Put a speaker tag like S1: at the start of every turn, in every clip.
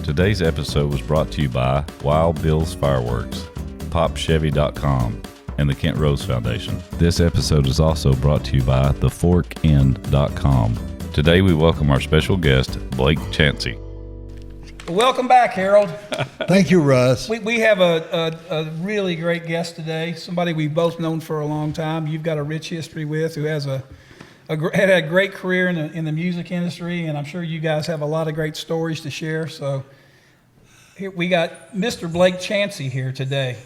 S1: Today's episode was brought to you by Wild Bill's Fireworks, PopChevy.com, and the Kent Rose Foundation. This episode is also brought to you by TheForkIn.com. Today we welcome our special guest, Blake Chancey.
S2: Welcome back, Harold.
S3: Thank you, Russ.
S2: We have a really great guest today, somebody we've both known for a long time. You've got a rich history with, who has had a great career in the music industry, and I'm sure you guys have a lot of great stories to share. So here we got Mr. Blake Chancey here today.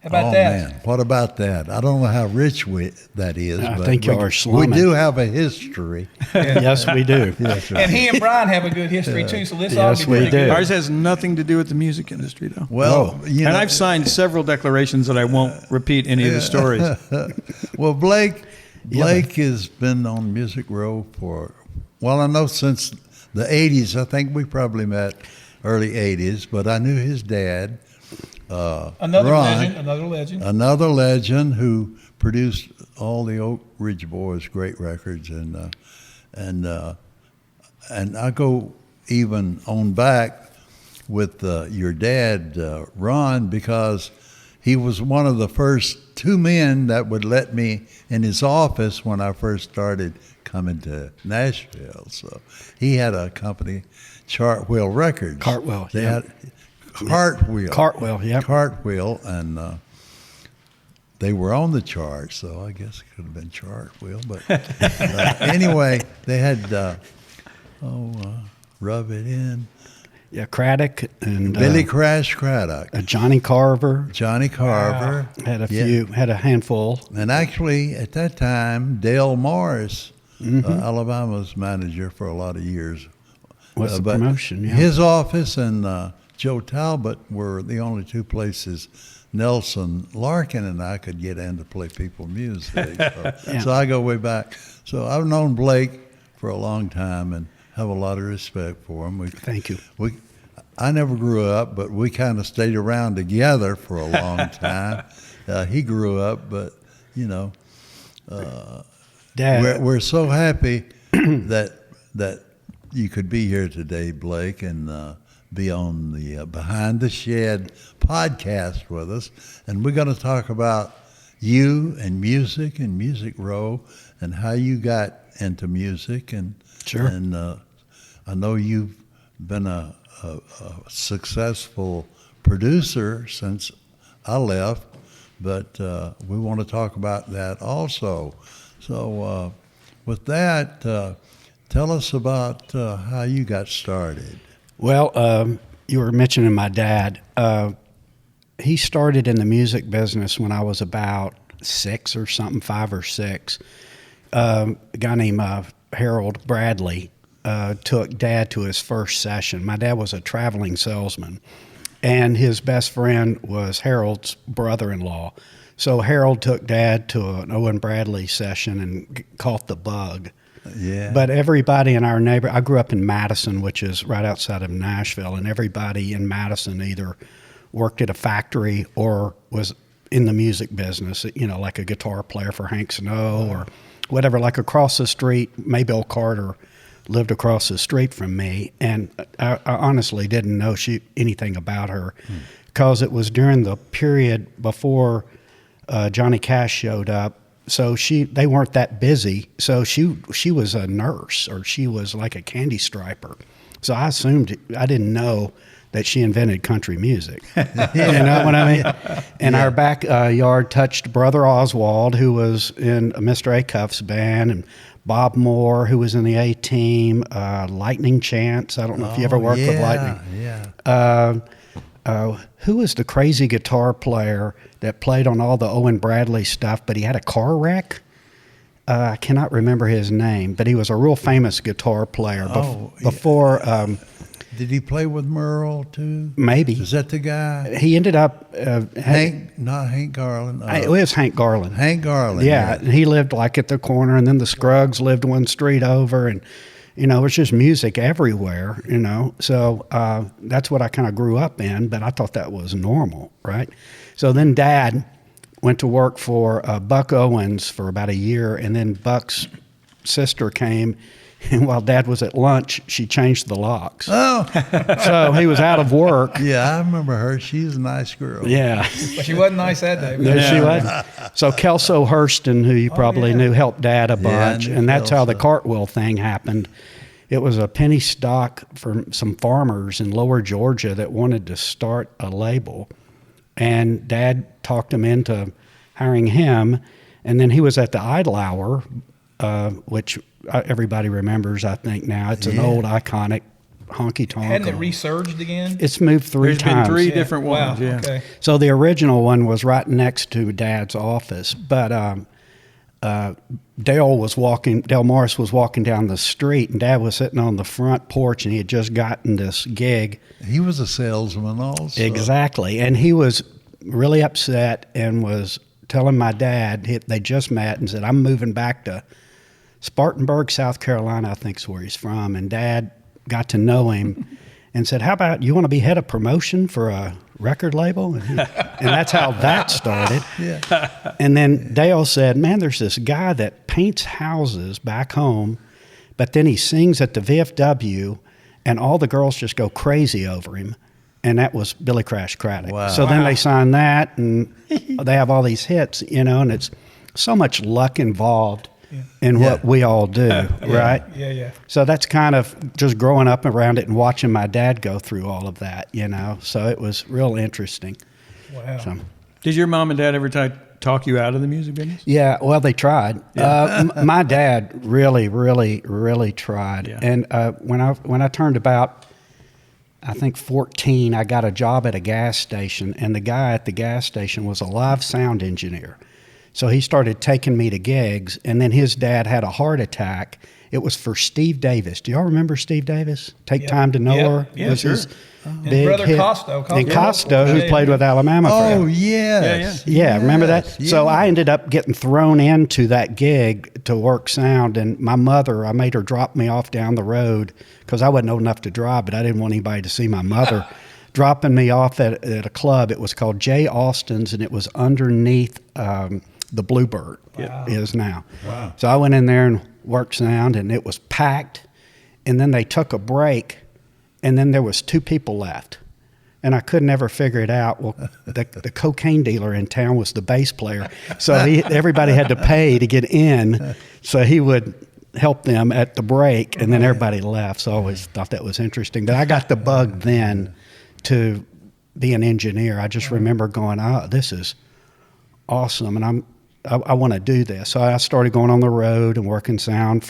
S2: How about that?
S3: Oh, man. What about that? I don't know how rich that is.
S4: I
S3: but
S4: think you are slumming.
S3: We do have a history.
S4: Yes, we do.
S3: Yes,
S2: And he and Brian have a good history, too, so this ought to be pretty good.
S5: Ours has nothing to do with the music industry, though.
S3: Well,
S5: and I've signed several declarations that I won't repeat any of the stories.
S3: Well, Blake has been on Music Row I know since the 80s. I think we probably met early 80s, but I knew his dad.
S2: Another
S3: legend who produced all the Oak Ridge Boys' great records, and I go even on back with your dad, Ron, because he was one of the first two men that would let me in his office when I first started coming to Nashville. So he had a company, Chartwheel Records.
S4: Cartwheel,
S3: They
S4: yeah.
S3: had Cartwheel,
S4: yeah.
S3: Cartwheel, and they were on the chart, so I guess it could have been Chartwheel. But anyway, they had Rub It In.
S4: Yeah, Craddock and
S3: Billy Crash Craddock.
S4: Johnny Carver.
S3: Wow.
S4: Had a handful.
S3: And actually, at that time, Dale Morris, Alabama's manager for a lot of years.
S4: Was the promotion, yeah.
S3: His office and Joe Talbot were the only two places Nelson Larkin and I could get in to play people music. So I go way back. So I've known Blake for a long time and have a lot of respect for him.
S4: Thank you.
S3: I never grew up, but we kind of stayed around together for a long time. He grew up, but,
S4: Dad.
S3: We're so happy that you could be here today, Blake, and be on the Behind the Shed podcast with us. And we're going to talk about you and Music Row and how you got into music. And
S4: sure.
S3: And I know you've been a successful producer since I left, but we want to talk about that also. So with that, tell us about how you got started.
S4: Well, you were mentioning my dad. He started in the music business when I was about 5 or 6. A guy named Harold Bradley took Dad to his first session. My dad was a traveling salesman, and his best friend was Harold's brother-in-law. So Harold took Dad to an Owen Bradley session and caught the bug.
S3: Yeah.
S4: But everybody in our neighborhood, I grew up in Madison, which is right outside of Nashville, and everybody in Madison either worked at a factory or was in the music business, like a guitar player for Hank Snow or whatever. Like across the street, Maybelle Carter lived across the street from me, and I honestly didn't know anything about her because it was during the period before Johnny Cash showed up. So they weren't that busy. So she was a nurse, or she was like a candy striper. So I didn't know that she invented country music. You know what I mean? And our backyard touched Brother Oswald, who was in Mr. Acuff's band, and Bob Moore, who was in the A-Team, Lightning Chance. I don't know if you ever worked with Lightning.
S3: Yeah.
S4: Who was the crazy guitar player that played on all the Owen Bradley stuff, but he had a car wreck? I cannot remember his name, but he was a real famous guitar player before.
S3: Did he play with Merle too?
S4: Maybe.
S3: Is that the guy?
S4: He ended up
S3: not Hank Garland.
S4: It was Hank Garland.
S3: Hank Garland.
S4: Yeah, he lived like at the corner, and then the Scruggs lived one street over, and it was just music everywhere. So that's what I kind of grew up in, but I thought that was normal, right? So then Dad went to work for Buck Owens for about a year, and then Buck's sister came And while Dad was at lunch, she changed the locks.
S3: Oh,
S4: So he was out of work.
S3: yeah, I remember her. She's a nice girl.
S4: Yeah.
S2: But she wasn't nice that day.
S4: There she was. So Kelso Hurston, who you probably knew, helped Dad a
S3: Yeah, I
S4: bunch.
S3: knew
S4: And that's how the
S3: Kelso.
S4: cartwheel thing happened. It was a penny stock for some farmers in lower Georgia that wanted to start a label. And Dad talked him into hiring him. And then he was at the Idle Hour, which everybody remembers, I think, now. It's an old, iconic honky-tonk.
S2: Hadn't it resurged again?
S4: It's moved three
S5: There's
S4: times.
S5: been three different ones.
S2: Wow.
S5: Yeah.
S2: Okay.
S4: So the original one was right next to Dad's office, but Dale Morris was walking down the street, and Dad was sitting on the front porch, and he had just gotten this gig.
S3: He was a salesman also.
S4: Exactly, and he was really upset and was telling my dad, they just met, and said, "I'm moving back to Spartanburg, South Carolina, I think is where he's from." And Dad got to know him and said, "How about you want to be head of promotion for a record label?" And that's how that started.
S3: Yeah.
S4: And then Dale said, "Man, there's this guy that paints houses back home, but then he sings at the VFW, and all the girls just go crazy over him." And that was Billy Crash Craddock.
S3: Wow.
S4: So then they signed that, and they have all these hits, and it's so much luck involved in what we all do, right?
S2: Yeah.
S4: So that's kind of just growing up around it and watching my dad go through all of that, So it was real interesting.
S2: Wow.
S4: So,
S5: Did your mom and dad ever talk you out of the music business?
S4: yeah, well, they tried. My dad really, really, really tried.
S5: Yeah.
S4: And when I turned about, I think 14, I got a job at a gas station, and the guy at the gas station was a live sound engineer. So he started taking me to gigs, and then his dad had a heart attack. It was for Steve Davis. Do y'all remember Steve Davis? Take Time to Know Her?
S5: Yeah,
S4: was
S5: sure.
S4: his
S2: And
S4: big
S2: brother
S4: hit.
S2: Costo.
S4: And Costo, who played with Alabama
S3: Oh,
S4: forever.
S3: yes.
S4: Yeah, remember that?
S3: Yes,
S4: So
S3: yes.
S4: I ended up getting thrown into that gig to work sound, and my mother, I made her drop me off down the road because I wasn't old enough to drive, but I didn't want anybody to see my mother dropping me off at a club. It was called Jay Austin's, and it was underneath the Bluebird is now. Wow. So I went in there and worked sound, and it was packed, and then they took a break, and then there was 2 people left. And I could never figure it out. Well, the cocaine dealer in town was the bass player. So everybody had to pay to get in. So he would help them at the break, and then everybody left. So I always thought that was interesting. But I got the bug then to be an engineer. I just remember going, "Oh, this is awesome, and I want to do this." So I started going on the road and working sound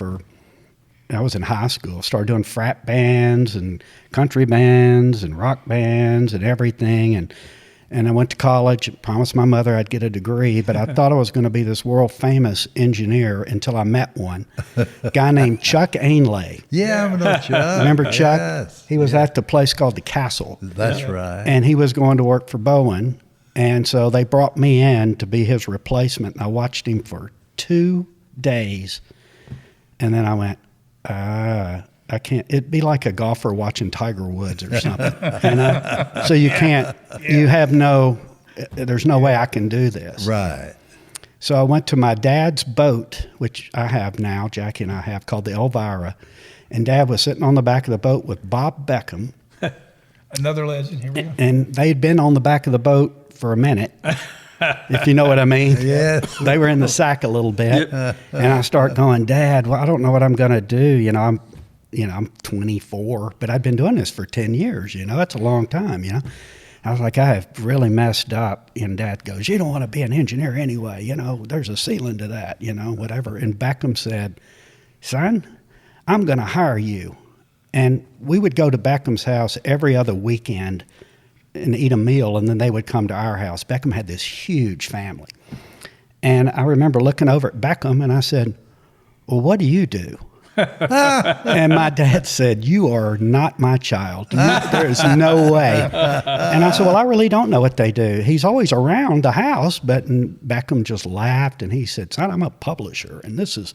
S4: I was in high school, started doing frat bands and country bands and rock bands and everything. And I went to college, promised my mother I'd get a degree, but I thought I was going to be this world famous engineer until I met one, a guy named Chuck Ainlay.
S3: Yeah, I know Chuck.
S4: Remember Chuck?
S3: Yes.
S4: He was at the place called the Castle.
S3: That's right.
S4: And he was going to work for Bowen. And so they brought me in to be his replacement. And I watched him for 2 days. And then I went, I can't. It'd be like a golfer watching Tiger Woods or something. So you can't, there's no way I can do this.
S3: Right.
S4: So I went to my dad's boat, which I have now, Jackie and I have, called the Elvira. And Dad was sitting on the back of the boat with Bob Beckham.
S2: Another legend. Here we go.
S4: And they'd been on the back of the boat for a minute, if you know what I mean.
S3: Yes.
S4: They were in the sack a little bit. And I start going, "Dad, well, I don't know what I'm going to do. I'm 24, but I've been doing this for 10 years. That's a long time, I was like, I have really messed up. And Dad goes, "You don't want to be an engineer anyway. There's a ceiling to that, whatever." And Beckham said, "Son, I'm going to hire you." And we would go to Beckham's house every other weekend and eat a meal, and then they would come to our house. Beckham had this huge family. And I remember looking over at Beckham, and I said, "Well, what do you do?" And my dad said, "You are not my child. There is no way." And I said, "Well, I really don't know what they do. He's always around the house." And Beckham just laughed, and he said, "Son, I'm a publisher, and this is..."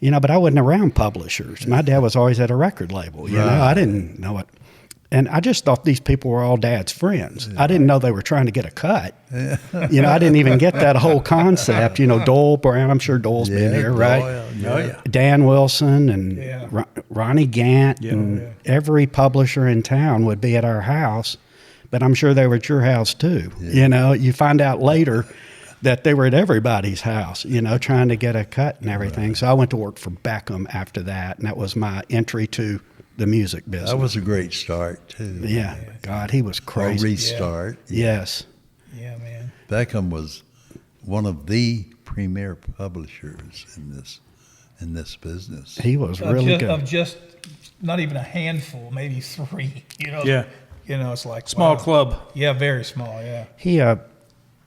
S4: but I wasn't around publishers. My dad was always at a record label. I didn't know it. And I just thought these people were all Dad's friends. I didn't know they were trying to get a cut. You know, I didn't even get that whole concept. You know, Dole Brown, I'm sure Dole's been here, right?
S3: Oh, yeah.
S4: Dan Wilson and Ronnie Gant and every publisher in town would be at our house, but I'm sure they were at your house too. You know, you find out later that they were at everybody's house, you know, trying to get a cut and everything. So I went to work for Beckham after that, and that was my entry to the music business.
S3: That was a great start, too.
S4: Yeah. God, he was crazy.
S3: A restart.
S4: Yes.
S2: Yeah, man.
S3: Beckham was one of the premier publishers in this business.
S4: He was really good.
S2: Of just not even a handful, maybe 3. You know.
S5: Yeah.
S2: You know, it's like
S5: Small
S2: wow.
S5: club.
S2: Yeah, very small. Yeah.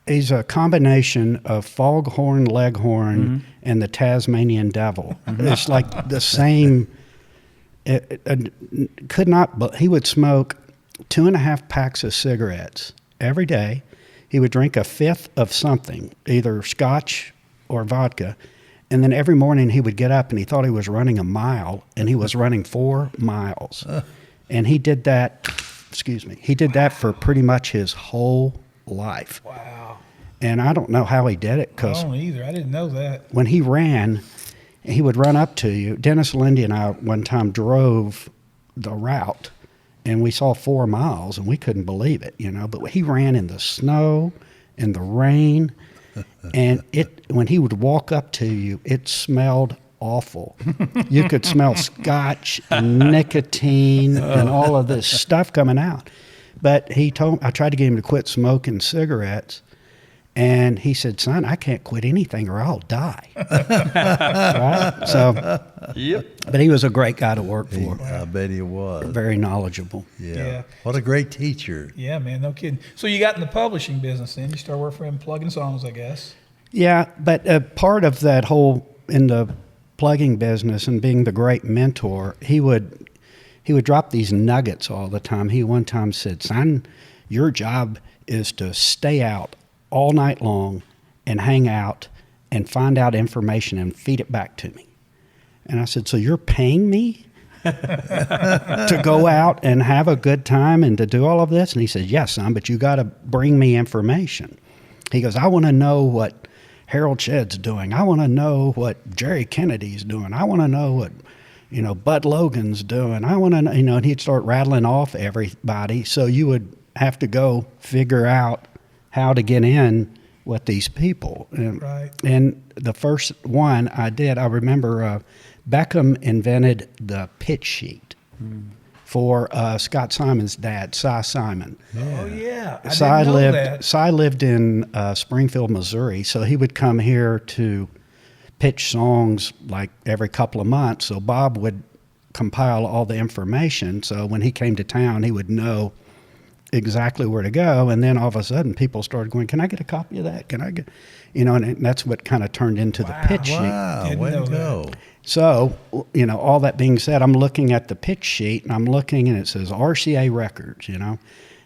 S4: He's a combination of Foghorn Leghorn and the Tasmanian Devil. It's like the same. Could not, but he would smoke 2.5 packs of cigarettes every day. He would drink a fifth of something, either scotch or vodka. And then every morning he would get up and he thought he was running a mile, and he was running 4 miles. And he did that, he did that for pretty much his whole life.
S2: Wow.
S4: And I don't know how he did it,
S2: I
S4: because
S2: don't either. I didn't know that.
S4: when he ran, he would run up to you. Dennis Lindy and I one time drove the route, and we saw 4 miles, and we couldn't believe it, you know. But he ran in the snow, in the rain, and when he would walk up to you, it smelled awful. You could smell scotch and nicotine and all of this stuff coming out. But I tried to get him to quit smoking cigarettes. And he said, son, I can't quit anything or I'll die. Right? So, but he was a great guy to work for.
S3: I bet he was.
S4: Very knowledgeable.
S3: Yeah. What a great teacher.
S2: Yeah, man, no kidding. So you got in the publishing business then. You started working for him plugging songs, I guess.
S4: Yeah, but part of that whole, in the plugging business and being the great mentor, he would drop these nuggets all the time. He one time said, son, your job is to stay out all night long and hang out and find out information and feed it back to me. And I said, so you're paying me to go out and have a good time and to do all of this? And he said, yes, son, but you got to bring me information. He goes, I want to know what Harold Shedd's doing. I want to know what Jerry Kennedy's doing. I want to know what, you know, Bud Logan's doing. I want to know, you know, and he'd start rattling off everybody. So you would have to go figure out how to get in with these people.
S2: Right.
S4: And the first one I did, I remember Beckham invented the pitch sheet for Scott Simon's dad, Cy Simon.
S2: Oh, yeah.
S4: Cy lived in Springfield, Missouri, so he would come here to pitch songs like every couple of months. So Bob would compile all the information, so when he came to town, he would know exactly where to go. And then all of a sudden people started going, can I get a copy of that? Can I get, you know, and that's what kind of turned into the pitch sheet.
S3: Wow, way to go.
S4: So, you know, all that being said, I'm looking at the pitch sheet and I'm looking and it says RCA Records, you know,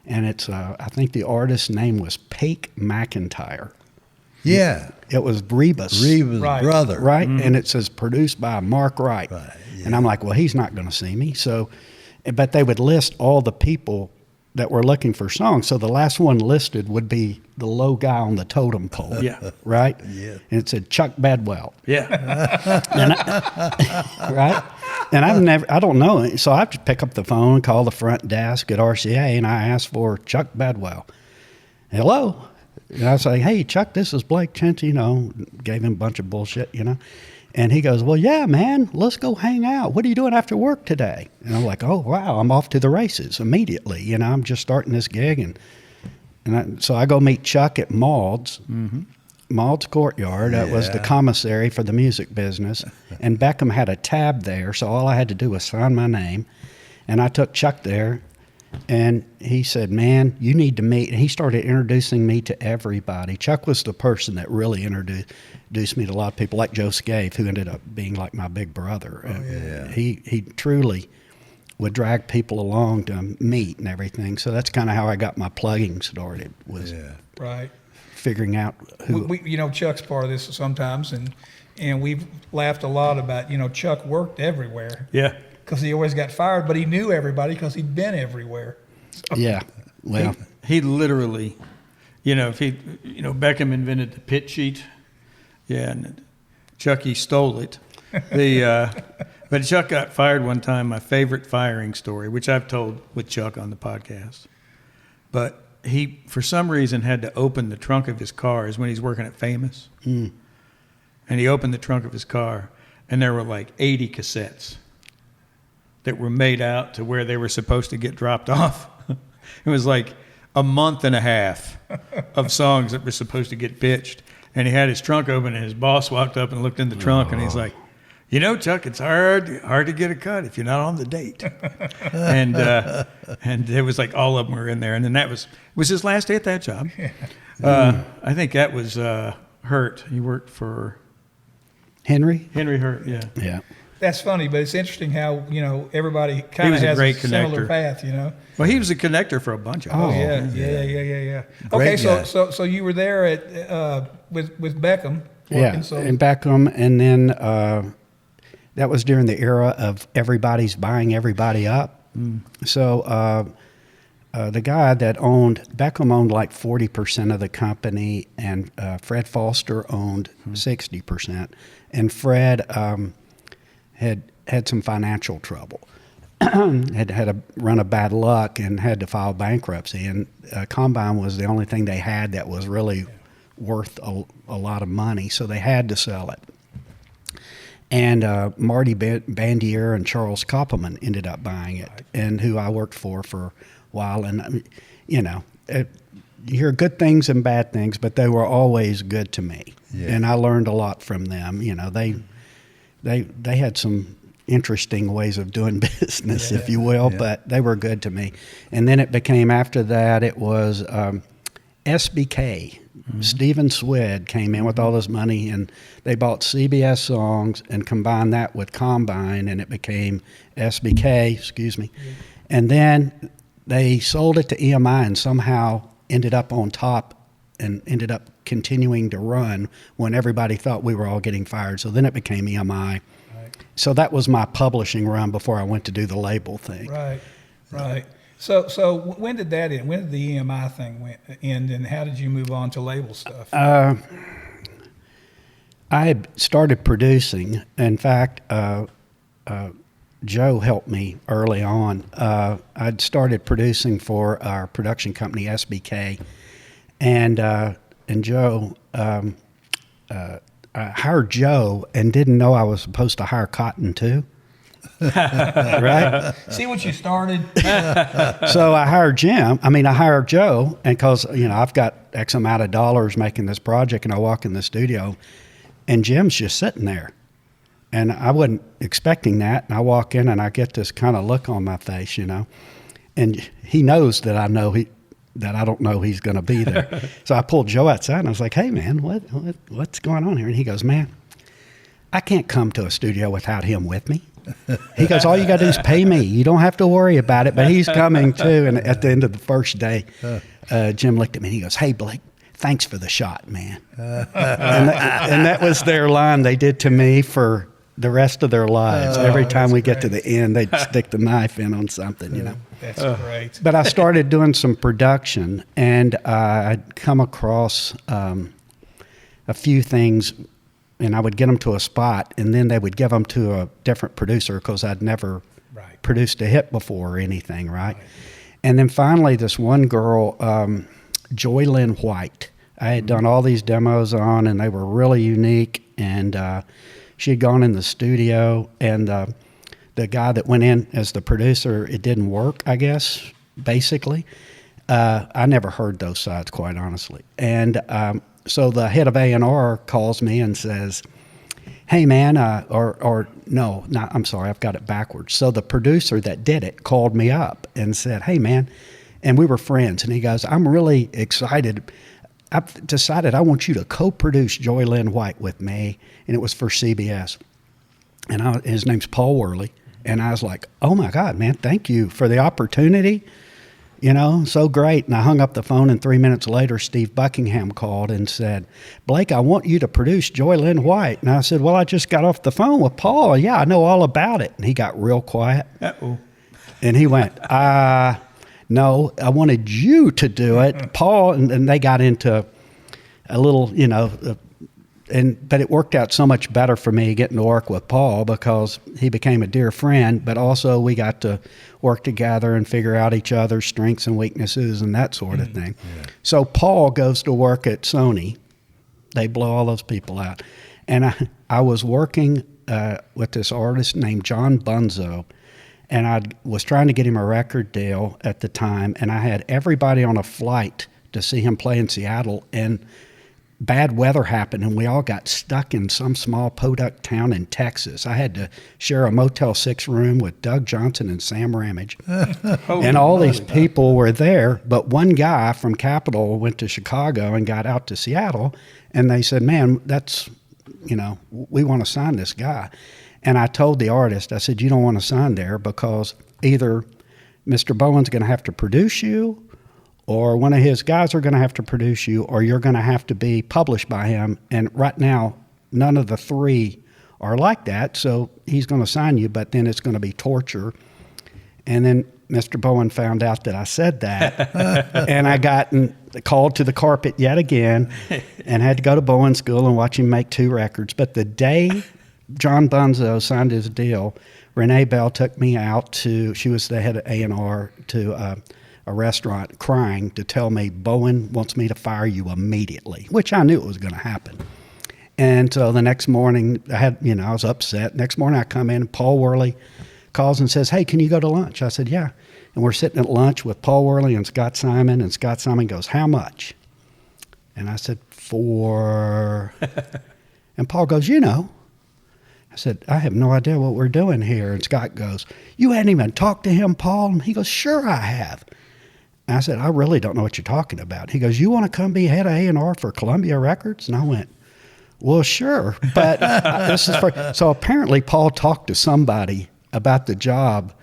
S4: and it's, I think the artist's name was Paik McIntyre.
S3: Yeah.
S4: It was Reba's
S3: brother.
S4: Right. And it says produced by Mark Wright.
S3: Right, yeah.
S4: And I'm like, well, he's not going to see me. So, but they would list all the people that were looking for songs. So the last one listed would be the low guy on the totem pole.
S5: Yeah.
S4: Right?
S3: Yeah.
S4: And it said Chuck Bedwell.
S5: Yeah.
S4: And right? And I don't know. So I have to pick up the phone and call the front desk at RCA and I asked for Chuck Bedwell. Hello? And I say, hey, Chuck, this is Blake Chancey, you know, gave him a bunch of bullshit, you know. And he goes, well, yeah, man, let's go hang out. What are you doing after work today? And I'm like, oh, wow, I'm off to the races immediately. You know, I'm just starting this gig. So I go meet Chuck at Maud's, Maud's Courtyard. That was the commissary for the music business. And Beckham had a tab there, so all I had to do was sign my name. And I took Chuck there. And he said, man, you need to meet. And he started introducing me to everybody. Chuck was the person that really introduced me to a lot of people, like Joe Scaife, who ended up being like my big brother.
S3: Oh, yeah.
S4: He truly would drag people along to meet and everything. So that's kind of how I got my plugging started, was
S2: Right.
S4: figuring out who.
S2: We, you know, Chuck's part of this sometimes, and we've laughed a lot about, you know, Chuck worked everywhere.
S5: Yeah.
S2: because he always got fired, but he knew everybody because he'd been everywhere.
S4: Yeah. Well,
S5: He literally, if Beckham invented the pit sheet. Yeah, and Chucky stole it. But Chuck got fired one time, my favorite firing story, which I've told with Chuck on the podcast. But he, for some reason, had to open the trunk of his car when he's working at Famous. And he opened the trunk of his car, and there were like 80 cassettes that were made out to where they were supposed to get dropped off. It was like a month and a half of songs that were supposed to get pitched. And he had his trunk open, and his boss walked up and looked in the trunk, and he's like, Chuck, it's hard to get a cut if you're not on the date. And it was like all of them were in there. And then that was his last day at that job. I think that was Hurt. He worked for
S4: Henry
S5: Hurt, yeah.
S4: Yeah.
S2: That's funny, but it's interesting how, everybody kind of
S5: was a
S2: has
S5: great
S2: similar
S5: connector.
S2: path,
S5: Well, he was a connector for a bunch of
S2: Oh,
S5: us.
S2: yeah.
S3: Great
S2: Okay,
S3: guy.
S2: so you were there at with Beckham.
S4: Yeah,
S2: working, so
S4: in Beckham, and then that was during the era of everybody's buying everybody up. So the guy that owned Beckham owned like 40% of the company, and Fred Foster owned 60%, and Fred had some financial trouble. had a run of bad luck and had to file bankruptcy, and Combine was the only thing they had that was really worth a lot of money, so they had to sell it. And Marty Bandier and Charles Koppelman ended up buying it, and who I worked for a while. And you hear good things and bad things, but they were always good to me, and I learned a lot from them. They had some interesting ways of doing business, if you will, but they were good to me. And then it became, after that, it was SBK. Stephen Swed came in with all this money, and they bought CBS Songs and combined that with Combine, and it became SBK, And then they sold it to EMI and somehow ended up on top and ended up continuing to run when everybody thought we were all getting fired. So then it became EMI. So that was my publishing run before I went to do the label thing.
S2: Right. So when did that end? When did the EMI thing end, and how did you move on to label stuff?
S4: I had started producing. In fact, Joe helped me early on. I'd started producing for our production company, SBK, and Joe, I hired Joe and didn't know I was supposed to hire Cotton too. Right?
S2: See what you started?
S4: So I hired Joe, and because, I've got X amount of dollars making this project, and I walk in the studio, and Jim's just sitting there. And I wasn't expecting that, and I walk in, and I get this kind of look on my face, and he knows that I don't know he's going to be there. So I pulled Joe outside, and I was like, hey, man, what's going on here? And he goes, man, I can't come to a studio without him with me. He goes, all you got to do is pay me. You don't have to worry about it, but he's coming too. And at the end of the first day, Jim looked at me and he goes, hey, Blake, thanks for the shot, man. And that was their line they did to me for the rest of their lives. Every time we get to the end, they'd stick the knife in on something,
S2: That's great.
S4: But I started doing some production, and I'd come across a few things, and I would get them to a spot, and then they would give them to a different producer because I'd never produced a hit before or anything, right? And then finally, this one girl, Joy Lynn White, I had done all these demos on, and they were really unique, and she had gone in the studio, and the guy that went in as the producer, it didn't work, I guess, basically. I never heard those sides, quite honestly. And so the head of A&R calls me and says, hey, man, I'm sorry, I've got it backwards. So the producer that did it called me up and said, hey, man, and we were friends. And he goes, I'm really excited. I've decided I want you to co-produce Joy Lynn White with me. And it was for CBS. And his name's Paul Worley. And I was like, oh, my God, man, thank you for the opportunity. so great. And I hung up the phone, and 3 minutes later, Steve Buckingham called and said, Blake, I want you to produce Joy Lynn White. And I said, well, I just got off the phone with Paul. Yeah, I know all about it. And he got real quiet.
S5: Uh-oh.
S4: And he went, no, I wanted you to do it, Paul. And they got into a little, but it worked out so much better for me getting to work with Paul because he became a dear friend, but also we got to work together and figure out each other's strengths and weaknesses and that sort of thing. Yeah. So Paul goes to work at Sony. They blow all those people out. And I was working with this artist named John Bunzo, and I was trying to get him a record deal at the time, and I had everybody on a flight to see him play in Seattle, and bad weather happened, and we all got stuck in some small podunk town in Texas. I had to share a Motel 6 room with Doug Johnson and Sam Ramage. And all these people were there, but one guy from Capitol went to Chicago and got out to Seattle, and they said, man, that's, we want to sign this guy. And I told the artist, I said, you don't want to sign there because either Mr. Bowen's going to have to produce you, or one of his guys are going to have to produce you, or you're going to have to be published by him. And right now, none of the three are like that, so he's going to sign you, but then it's going to be torture. And then Mr. Bowen found out that I said that, and I got called to the carpet yet again and had to go to Bowen School and watch him make 2 records. But the day John Bunzo signed his deal, Renee Bell took me out she was the head of A&R, to a restaurant crying to tell me Bowen wants me to fire you immediately, which I knew it was going to happen. And so the next morning I was upset. Next morning I come in and Paul Worley calls and says, hey, can you go to lunch? I said, yeah. And we're sitting at lunch with Paul Worley and Scott Siman, and Scott Siman goes, how much? And I said, 4. And Paul goes, I said, I have no idea what we're doing here. And Scott goes, you hadn't even talked to him, Paul? And he goes, sure I have. And I said, I really don't know what you're talking about. He goes, you want to come be head of A&R for Columbia Records? And I went, well, sure. But this is so apparently Paul talked to somebody about the job,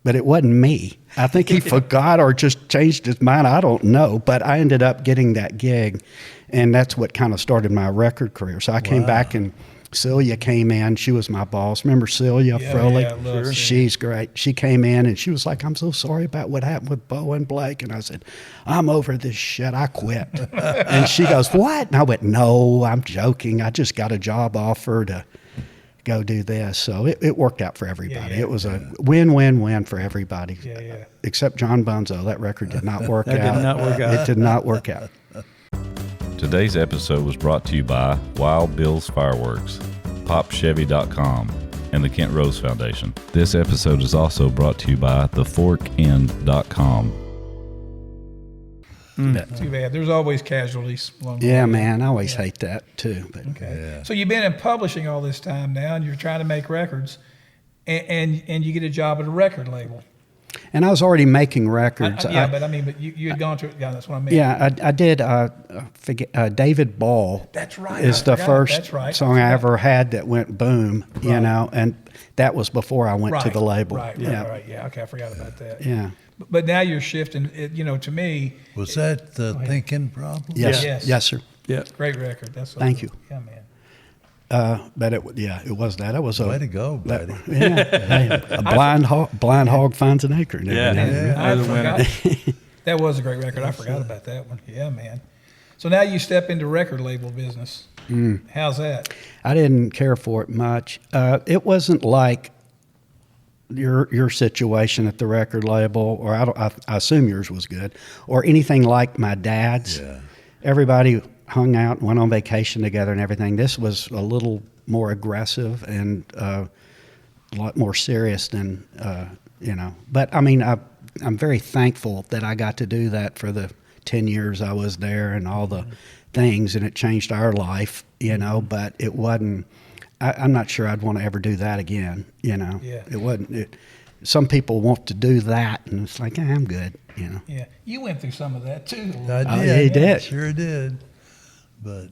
S4: but it wasn't me. I think he forgot or just changed his mind. I don't know. But I ended up getting that gig, and that's what kind of started my record career. So I came back, and Celia came in. She was my boss. Remember Celia Froelich?
S2: Yeah,
S4: she's great. She came in, and she was like, I'm so sorry about what happened with Bo and Blake. And I said, I'm over this shit. I quit. And she goes, what? And I went, no, I'm joking. I just got a job offer to go do this. So it worked out for everybody. It was a win-win-win for everybody. Except John Bunzo. That record did not work out.
S5: That did not work out.
S4: It did not work out.
S1: Today's episode was brought to you by Wild Bill's Fireworks, PopChevy.com, and the Kent Rose Foundation. This episode is also brought to you by TheForkIn.com.
S2: Too bad. There's always casualties along the
S4: Yeah,
S2: way.
S4: man. I always hate that, too. But
S2: Okay. Yeah. So you've been in publishing all this time now, and you're trying to make records, and you get a job at a record label.
S4: And I was already making records.
S2: But you had gone to, that's what I mean.
S4: Yeah, I did. David Ball.
S2: That's right.
S4: Is the first song I ever had that went boom.
S2: Right.
S4: And that was before I went to the label.
S2: Right. Yeah. Okay, I forgot about that.
S4: Yeah.
S2: But now you're shifting. To me.
S3: Was that the Thinking Problem?
S4: Yes.
S2: Yes.
S4: Yes, sir.
S5: Yeah.
S2: Great record. That's what
S4: Thank you.
S2: Yeah, man.
S4: But it was that. It was
S3: Way to go, buddy.
S4: a blind hog finds an acre.
S2: I forgot. That was a great record. I forgot about that one. Yeah, man. So now you step into record label business. How's that?
S4: I didn't care for it much. It wasn't like your situation at the record label, or I assume yours was good, or anything like my dad's.
S3: Yeah.
S4: Everybody hung out and went on vacation together and everything. This was a little more aggressive and a lot more serious than, But, I mean, I'm very thankful that I got to do that for the 10 years I was there and all the things, and it changed our life, but it wasn't, I'm not sure I'd want to ever do that again,
S2: Yeah.
S4: It wasn't, some people want to do that, and it's like, I'm good,
S2: Yeah. You went through some of that, too.
S3: I did.
S4: yeah, he did.
S3: Sure did. But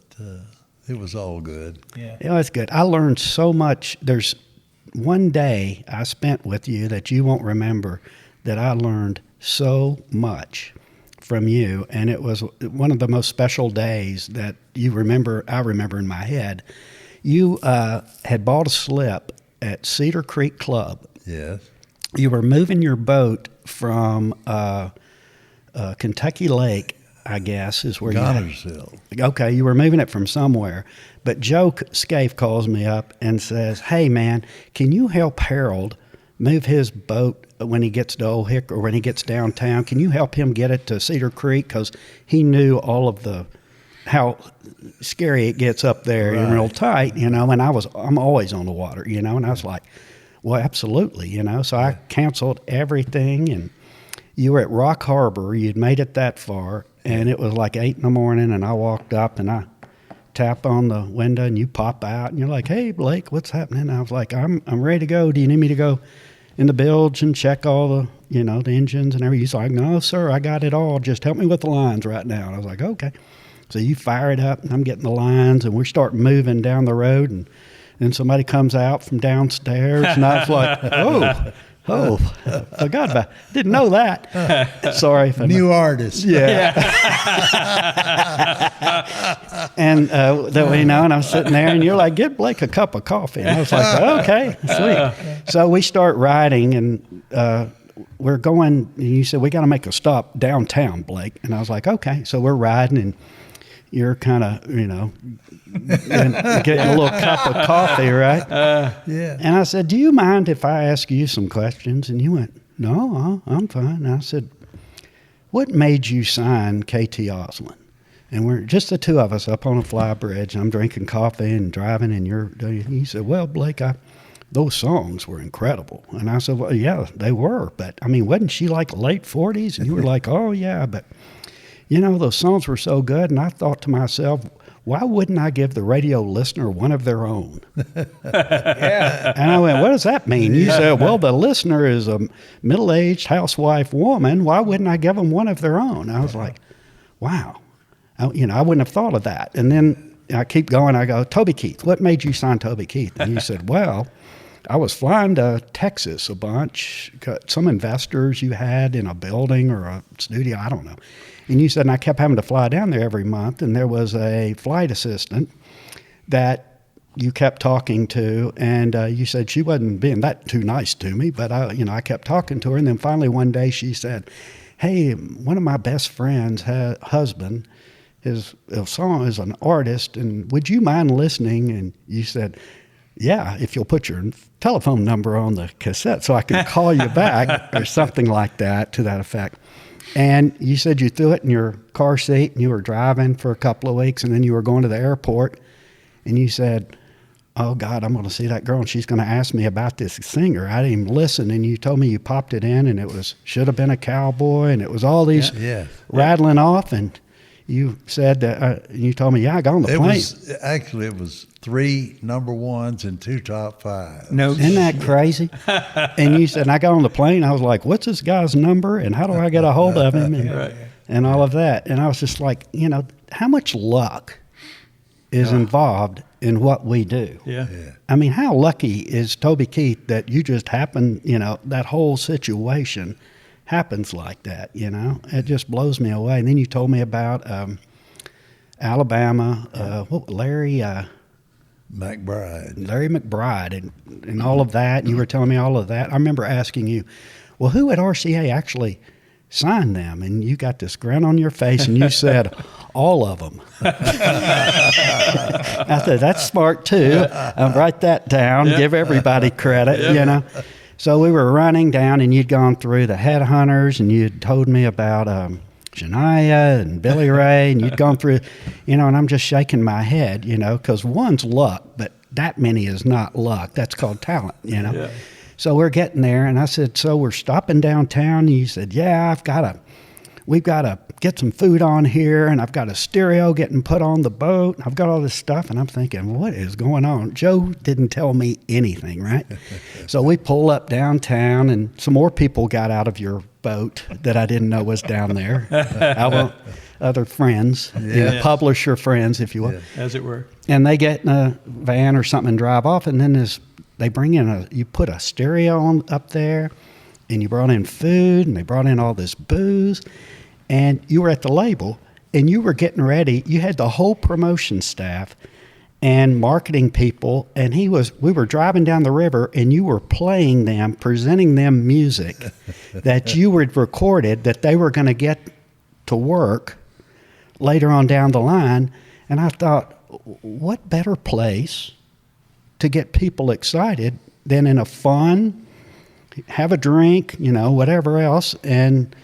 S3: it was all good.
S2: Yeah.
S4: It's good. I learned so much. There's one day I spent with you that you won't remember that I learned so much from you, and it was one of the most special days that I remember in my head. You had bought a slip at Cedar Creek Club.
S3: Yes.
S4: You were moving your boat from Kentucky Lake, I guess, is where
S3: Gunnersville.
S4: Okay, you were moving it from somewhere. But Joe Scaife calls me up and says, hey, man, can you help Harold move his boat when he gets to Old Hick or when he gets downtown? Can you help him get it to Cedar Creek? Because he knew all of how scary it gets up there and real tight, and I'm always on the water, and I was like, well, absolutely, So I canceled everything, and you were at Rock Harbor. You'd made it that far, and it was like 8 a.m, and I walked up, and I tap on the window, and you pop out, and you're like, hey, Blake, what's happening? And I was like, I'm ready to go. Do you need me to go in the bilge and check all the, the engines and everything? He's like, no, sir, I got it all. Just help me with the lines right now. And I was like, okay. So you fire it up, and I'm getting the lines, and we start moving down the road, and then somebody comes out from downstairs, and I was like, oh, forgot about it. Didn't know that. Sorry.
S3: New artist.
S4: Yeah. And, and I was sitting there, and you're like, get Blake a cup of coffee. And I was like, okay, sweet. So we start riding, and we're going, and you said, we got to make a stop downtown, Blake. And I was like, okay. So we're riding, and you're kind of, getting a little cup of coffee, right?
S3: Yeah.
S4: And I said, do you mind if I ask you some questions? And you went, no, I'm fine. And I said, what made you sign KT Oslin? And we're just the two of us up on a fly bridge, and I'm drinking coffee and driving, and he said, well, Blake, those songs were incredible. And I said, well, yeah, they were. But, wasn't she like late 40s? And you were like, oh, yeah, but... those songs were so good, and I thought to myself, why wouldn't I give the radio listener one of their own?
S2: Yeah.
S4: And I went, what does that mean? You said, well, the listener is a middle-aged housewife woman. Why wouldn't I give them one of their own? I was like, wow. I wouldn't have thought of that. And then I keep going. I go, Toby Keith, what made you sign Toby Keith? And you said, well, I was flying to Texas a bunch, got some investors you had in a building or a studio, I don't know. And you said, and I kept having to fly down there every month, and there was a flight assistant that you kept talking to, and you said she wasn't being that too nice to me, but I kept talking to her, and then finally one day she said, hey, one of my best friends' husband, his song is an artist, and would you mind listening? And you said, yeah, if you'll put your telephone number on the cassette so I can call you back or something like that, to that effect. And you said you threw it in your car seat, and you were driving for a couple of weeks, and then you were going to the airport, and you said, oh, God, I'm going to see that girl, and she's going to ask me about this singer. I didn't even listen, and you told me you popped it in, and it was Should Have Been a Cowboy, and it was all these rattling off, and you said that, you told me, I got on the plane.
S3: It was 3 number ones and 2 top 5s.
S5: No,
S4: isn't that crazy? And you said, and I got on the plane, I was like, what's this guy's number, and how do I get a hold of him, and all of that. And I was just like, how much luck is involved in what we do?
S5: Yeah.
S4: How lucky is Toby Keith that you just happened, that whole situation happens like that, It just blows me away. And then you told me about Alabama, Larry McBride and all of that. And you were telling me all of that. I remember asking you, well, who at RCA actually signed them? And you got this grin on your face, and you said, all of them. I said, that's smart too. Write that down. Give everybody credit, So we were running down, and you'd gone through the Headhunters, and you'd told me about Shania and Billy Ray, and you'd gone through, and I'm just shaking my head, because one's luck, but that many is not luck. That's called talent,
S5: Yeah.
S4: So we're getting there, and I said, so we're stopping downtown, and you said, yeah, we've got to get some food on here, and I've got a stereo getting put on the boat, and I've got all this stuff, and I'm thinking, what is going on? Joe didn't tell me anything, right? So we pull up downtown, and some more people got out of your boat that I didn't know was down there. Other friends, publisher friends, if you will.
S5: Yeah, as it were.
S4: And they get in a van or something and drive off, and then they bring in you put a stereo on up there, and you brought in food, and they brought in all this booze, and you were at the label, and you were getting ready. You had the whole promotion staff and marketing people, and we were driving down the river, and you were playing them, presenting them music that you had recorded that they were going to get to work later on down the line. And I thought, what better place to get people excited than in a fun, have a drink, whatever else. And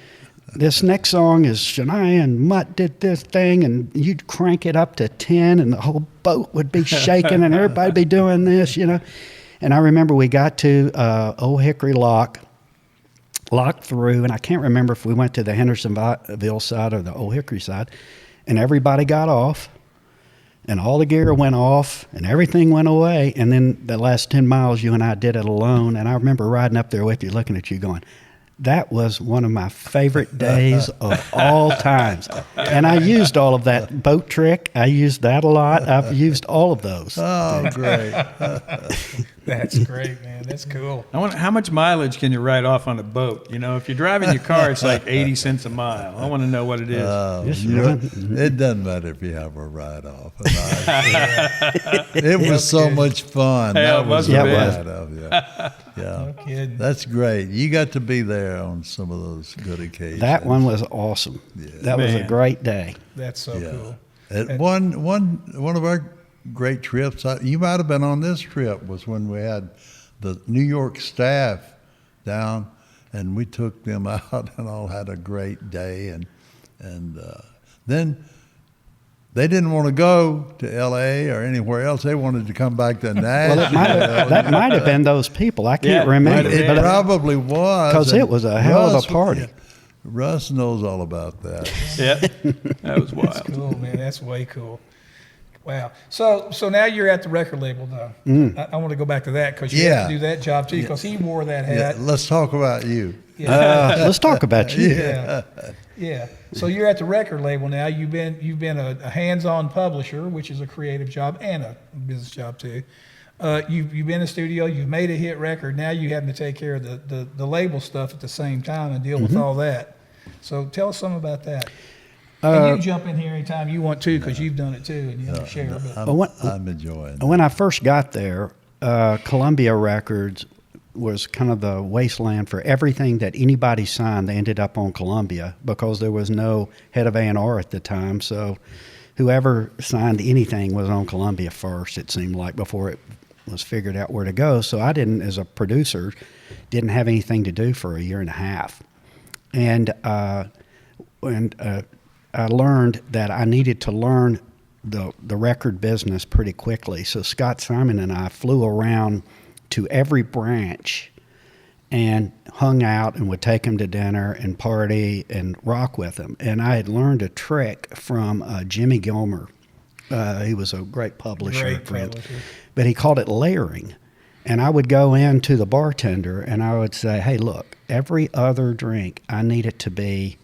S4: this next song is Shania and Mutt did this thing, and you'd crank it up to 10, and the whole boat would be shaking, and everybody'd be doing this, And I remember we got to Old Hickory Lock, locked through, and I can't remember if we went to the Hendersonville side or the Old Hickory side, and everybody got off, and all the gear went off, and everything went away, and then the last 10 miles, you and I did it alone, and I remember riding up there with you, looking at you going, that was one of my favorite days of all times. And I used all of that boat trick. I used that a lot. I've used all of those.
S3: Oh, great.
S2: That's great, man. That's cool.
S5: I wonder how much mileage can you write off on a boat? If you're driving your car, it's like 80 cents a mile. I want to know what it is.
S3: It doesn't matter if you have a ride-off. It was so much fun.
S5: Yeah,
S3: That was
S5: it
S3: a
S5: was.
S3: ride-off, yeah.
S2: No kidding.
S3: That's great. You got to be there on some of those good occasions.
S4: That one was awesome. That was a
S5: Man.
S4: great day.
S2: That's so cool.
S3: And one of our great trips, you might have been on this trip, was when we had the New York staff down, and we took them out and all had a great day. And then they didn't want to go to L.A. or anywhere else. They wanted to come back to Nashville.
S4: That might have been those people. I can't remember.
S3: It probably was.
S4: Because it was a hell of a party.
S3: Russ knows all about that.
S5: Yep. That was wild.
S2: That's cool, man. That's way cool. Wow. So now you're at the record label, though. I want to go back to that because you have to do that job, too, because he wore that hat.
S3: Yeah, let's talk about you.
S4: Let's talk about you.
S2: Yeah. So you're at the record label now. You've been a hands-on publisher, which is a creative job and a business job, too. You've been in the studio. You've made a hit record. Now you having to take care of the label stuff at the same time and deal with all that. So tell us something about that. And you can jump in here anytime you want to because you've done it too and you share.
S3: I'm enjoying it.
S4: When I first got there, Columbia Records was kind of the wasteland for everything that anybody signed. They ended up on Columbia because there was no head of A&R at the time. So whoever signed anything was on Columbia first, it seemed like, before it was figured out where to go. So I didn't, as a producer, didn't have anything to do for a year and a half. And I learned that I needed to learn the record business pretty quickly. So Scott Siman and I flew around to every branch and hung out and would take him to dinner and party and rock with him. And I had learned a trick from Jimmy Gilmer. He was a great publisher. But he called it layering. And I would go in to the bartender and I would say, hey, look, every other drink, I need it to be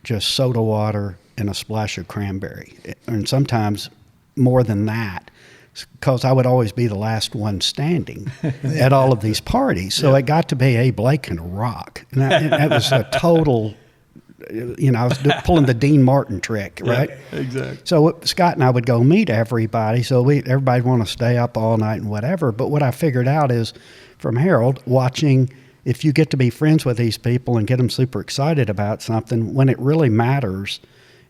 S4: just soda water and a splash of cranberry. And sometimes more than that, because I would always be the last one standing at all of these parties. So it got to be, hey, Blake can rock. And that was a total, I was pulling the Dean Martin trick, right?
S5: Yeah, exactly.
S4: So Scott and I would go meet everybody. So everybody want to stay up all night and whatever. But what I figured out is from Harold, watching, if you get to be friends with these people and get them super excited about something, when it really matters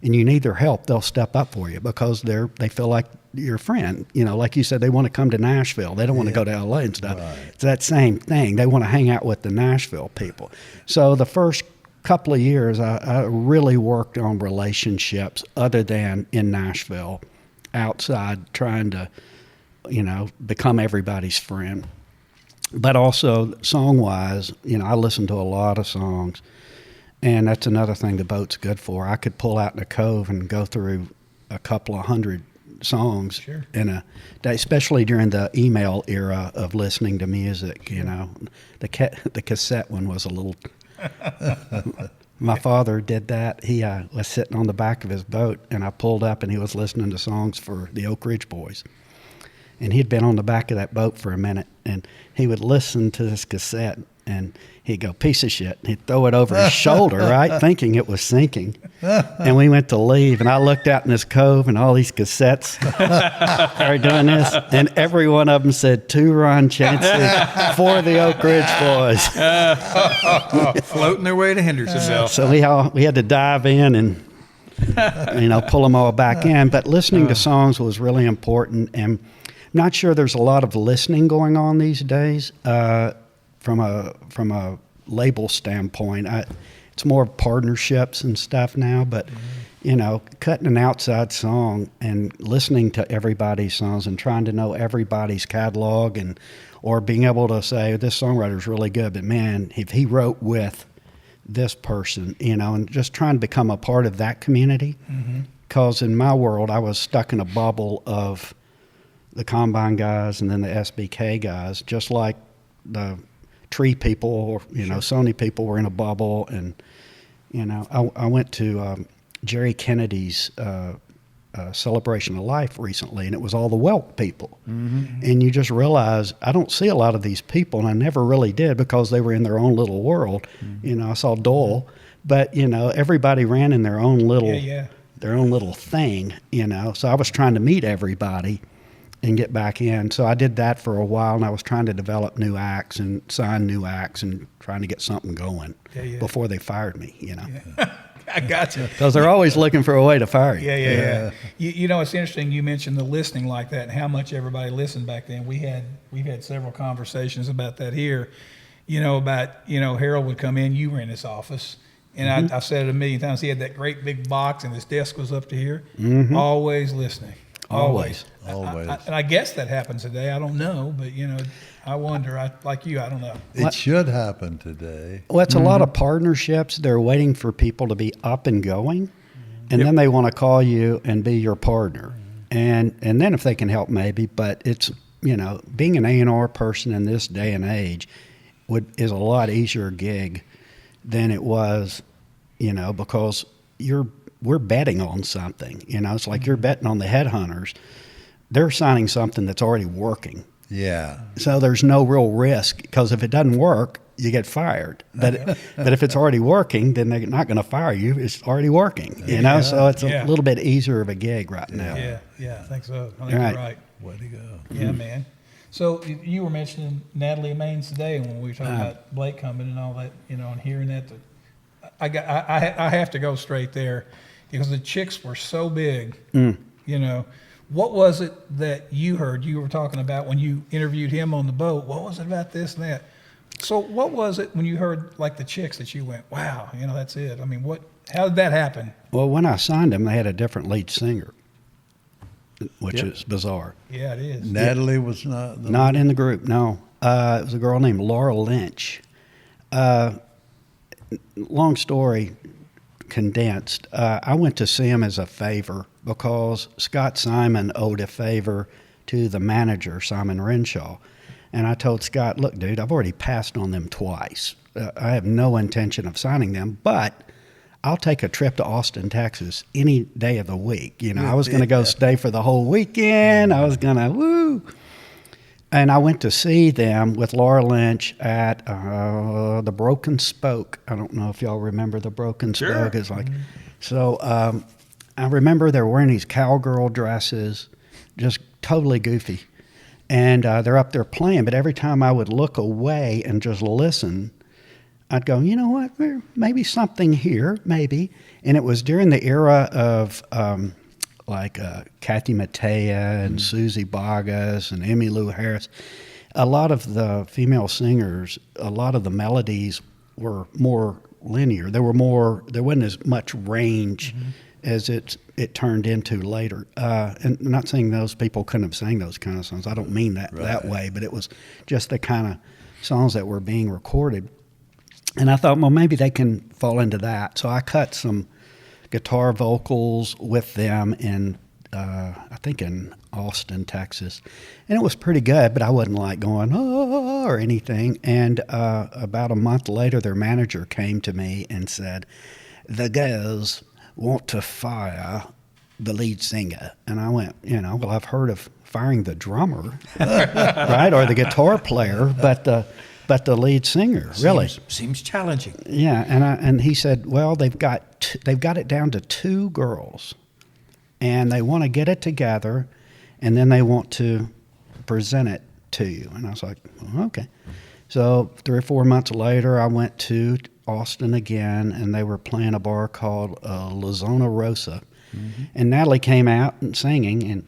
S4: and you need their help, they'll step up for you because they feel like your friend. Like you said, they want to come to Nashville. They don't want to go to L.A. and stuff. Right. It's that same thing. They want to hang out with the Nashville people. So the first couple of years, I really worked on relationships other than in Nashville, outside, trying to, become everybody's friend. But also song-wise, I listen to a lot of songs, and that's another thing the boat's good for. I could pull out in a cove and go through a couple of hundred songs in a day, especially during the email era of listening to music. The cassette one was a little. My father did that. He was sitting on the back of his boat, and I pulled up, and he was listening to songs for the Oak Ridge Boys. And he'd been on the back of that boat for a minute, and he would listen to this cassette And he'd go, piece of shit. And he'd throw it over his shoulder, right, thinking it was sinking. And we went to leave, and I looked out in this cove, and all these cassettes are doing this. And every one of them said, to Ron Chancey for the Oak Ridge Boys.
S5: Floating their way to Hendersonville.
S4: So we had to dive in and, pull them all back in. But listening to songs was really important. And I'm not sure there's a lot of listening going on these days. From a label standpoint, it's more partnerships and stuff now. But cutting an outside song and listening to everybody's songs and trying to know everybody's catalog or being able to say this songwriter's really good, but man, if he wrote with this person, and just trying to become a part of that community. Because in my world, I was stuck in a bubble of the Combine guys and then the SBK guys, just like the Tree people or Sony people were in a bubble. And I went to Jerry Kennedy's Celebration of Life recently, and it was all the Welk people. And you just realize I don't see a lot of these people, and I never really did because they were in their own little world. I saw Dole, but everybody ran in their own little their own little thing. So I was trying to meet everybody and get back in. So I did that for a while, and I was trying to develop new acts and sign new acts and trying to get something going before they fired me,
S2: I got you.
S4: Because they're always looking for a way to fire you.
S2: Yeah. It's interesting you mentioned the listening like that and how much everybody listened back then. We've had several conversations about that here, Harold would come in, you were in his office, and I've said it a million times, he had that great big box and his desk was up to here, always listening. Always. And I guess that happens today. I don't know, but I wonder. I don't know.
S3: It should happen today.
S4: Well, it's a lot of partnerships. They're waiting for people to be up and going, and then they want to call you and be your partner. And then if they can help, maybe. But it's being an A&R person in this day and age is a lot easier gig than it was, because we're betting on something. It's like you're betting on the headhunters. They're signing something that's already working.
S3: Yeah.
S4: So there's no real risk, because if it doesn't work, you get fired. But if it's already working, then they're not going to fire you. It's already working. So it's a little bit easier of a gig right now.
S2: Yeah, I think so. I think you're right.
S3: Way to go.
S2: Yeah, man. So you were mentioning Natalie Maines today when we were talking about Blake coming and all that, and hearing that. I have to go straight there because the Chicks were so big. What was it that you heard? You were talking about when you interviewed him on the boat. What was it about this and that? So what was it when you heard like the Chicks that you went, wow, that's it? I mean, how did that happen?
S4: Well, when I signed them, they had a different lead singer, which is bizarre.
S2: Yeah, it is.
S3: Natalie was not
S4: in the group, no. It was a girl named Laura Lynch. Long story condensed. I went to see him as a favor because Scott Simon owed a favor to the manager, Simon Renshaw. And I told Scott, look, dude, I've already passed on them twice. I have no intention of signing them, but I'll take a trip to Austin, Texas any day of the week. I was going to go stay for the whole weekend. I was going to, woo. And I went to see them with Laura Lynch at the Broken Spoke. I don't know if y'all remember the Broken Spoke. It's like, so I remember they're wearing these cowgirl dresses, just totally goofy. And they're up there playing, but every time I would look away and just listen, I'd go, you know what, maybe something here, maybe. And it was during the era of Kathy Mattea and Susie Boggess and Emmylou Harris. A lot of the female singers, a lot of the melodies were more linear. There wasn't as much range as it turned into later. And I'm not saying those people couldn't have sang those kind of songs. I don't mean that way, but it was just the kind of songs that were being recorded. And I thought, well, maybe they can fall into that. So I cut some guitar vocals with them in, I think in Austin, Texas. And it was pretty good, but I wasn't like going, oh, or anything. And about a month later, their manager came to me and said, the girls want to fire the lead singer. And I went, well, I've heard of firing the drummer, right, or the guitar player, but but the lead singer, really.
S5: Seems challenging.
S4: Yeah, and he said, well, they've got it down to 2 girls, and they want to get it together, and then they want to present it to you. And I was like, well, okay. So 3 or 4 months later, I went to Austin again, and they were playing a bar called La Zona Rosa. Mm-hmm. And Natalie came out and singing, and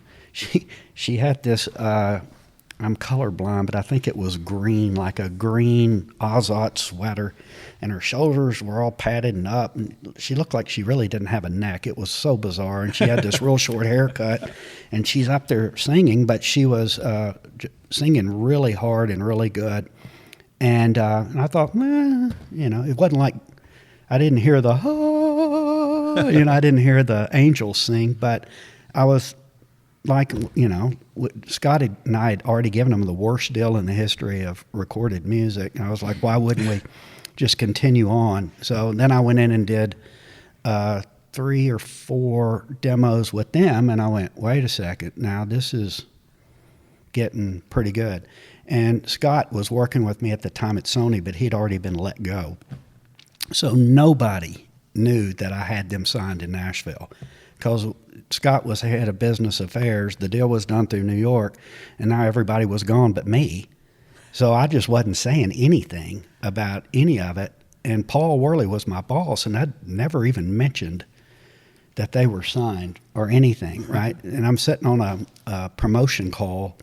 S4: she had this, I'm colorblind, but I think it was green, like a green Ozot sweater, and her shoulders were all padded and up, and she looked like she really didn't have a neck. It was so bizarre, and she had this real short haircut, and she's up there singing, but she was singing really hard and really good. And I thought, it wasn't like, I didn't hear the, I didn't hear the angels sing, but I was like, Scott and I had already given him the worst deal in the history of recorded music. And I was like, why wouldn't we just continue on? So then I went in and did 3 or 4 demos with them, and I went, wait a second, now this is getting pretty good. And Scott was working with me at the time at Sony, but he'd already been let go. So nobody knew that I had them signed in Nashville, because Scott was head of business affairs. The deal was done through New York, and now everybody was gone but me. So I just wasn't saying anything about any of it. And Paul Worley was my boss, and I'd never even mentioned that they were signed or anything, right? And I'm sitting on a promotion call,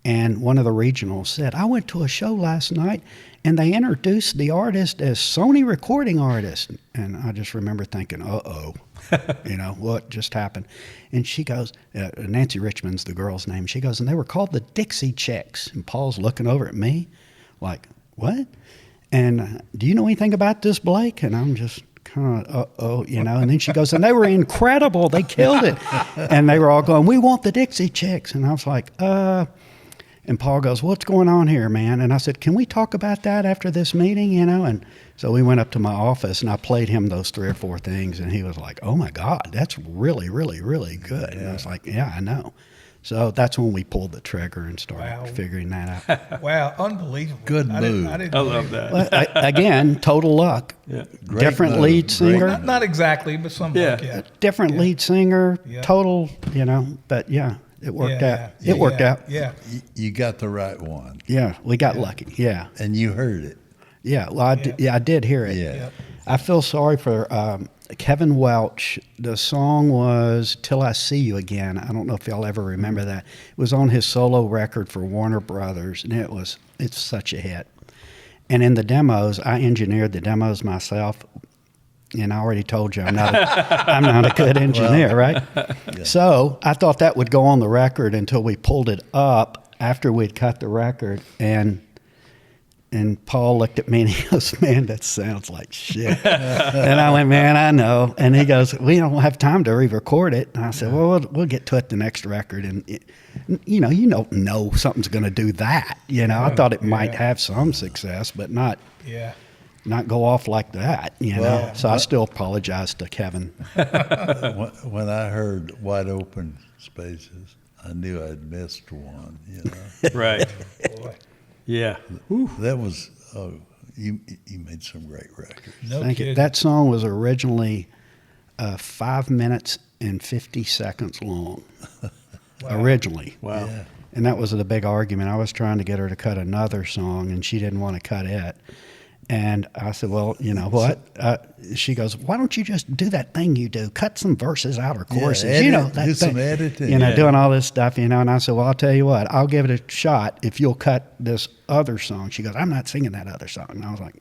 S4: and one of the regionals said, I went to a show last night, and they introduced the artist as Sony recording artist. And I just remember thinking, uh-oh, what just happened? And she goes, Nancy Richmond's the girl's name. She goes, and they were called the Dixie Chicks. And Paul's looking over at me like, what? And do you know anything about this, Blake? And I'm just kind of, and then she goes, and they were incredible. They killed it. And they were all going, we want the Dixie Chicks. And I was like, And Paul goes, what's going on here, man? And I said, can we talk about that after this meeting, And so we went up to my office, and I played him those 3 or 4 things, and he was like, oh, my God, that's really, really, really good. Yeah. And I was like, yeah, I know. So that's when we pulled the trigger and started figuring that out.
S2: Wow, unbelievable.
S3: Good move.
S2: I
S5: love that.
S4: Well, again, total luck.
S5: Yeah.
S4: Different
S3: move.
S4: lead singer.
S2: Not exactly, but some luck, yeah.
S4: Different lead singer,
S2: Yeah.
S4: total, but yeah. It worked out. It worked out.
S2: Yeah.
S3: You got the right one.
S4: Yeah, we got lucky. Yeah.
S3: And you heard it.
S4: Yeah, well, I did hear it.
S3: Yeah.
S2: Yep.
S4: I feel sorry for Kevin Welch. The song was Till I See You Again. I don't know if y'all ever remember that. It was on his solo record for Warner Brothers, and it's such a hit. And in the demos, I engineered the demos myself. And I already told you I'm not a good engineer, right?
S3: Yeah.
S4: So I thought that would go on the record until we pulled it up after we'd cut the record. And Paul looked at me and he goes, man, that sounds like shit. And I went, man, I know. And he goes, we don't have time to re-record it. And I said, well, we'll get to it the next record. And, you don't know something's going to do that. I thought it might have some success, but not.
S2: Yeah.
S4: Not go off like that,
S3: Well,
S4: So I still apologize to Kevin.
S3: When I heard Wide Open Spaces, I knew I'd missed one,
S5: Right.
S2: Boy.
S5: Yeah.
S3: That was, you made some great records.
S2: No
S4: Thank you.
S2: kidding.
S4: That song was originally 5 minutes and 50 seconds long.
S2: Wow.
S4: Originally.
S5: Wow.
S3: Yeah.
S4: And that was the big argument. I was trying to get her to cut another song, and she didn't want to cut it. And I said, well, you know what? She goes, why don't you just do that thing you do? Cut some verses out or choruses.
S3: Edit,
S4: that
S3: do some
S4: thing.
S3: editing.
S4: Doing all this stuff, And I said, well, I'll tell you what. I'll give it a shot if you'll cut this other song. She goes, I'm not singing that other song. And I was like,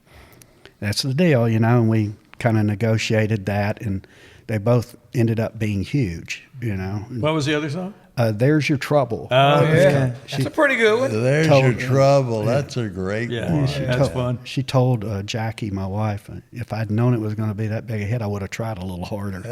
S4: that's the deal, And we kind of negotiated that, and they both ended up being huge,
S5: What was the other song?
S4: There's Your Trouble.
S2: Oh, yeah.
S5: Okay.
S2: That's a pretty good one.
S3: There's
S4: Told-
S3: your trouble. That's a great
S5: Yeah.
S3: one.
S5: That's fun.
S4: She told Jackie, my wife, if I'd known it was going to be that big a hit, I would have tried a little harder.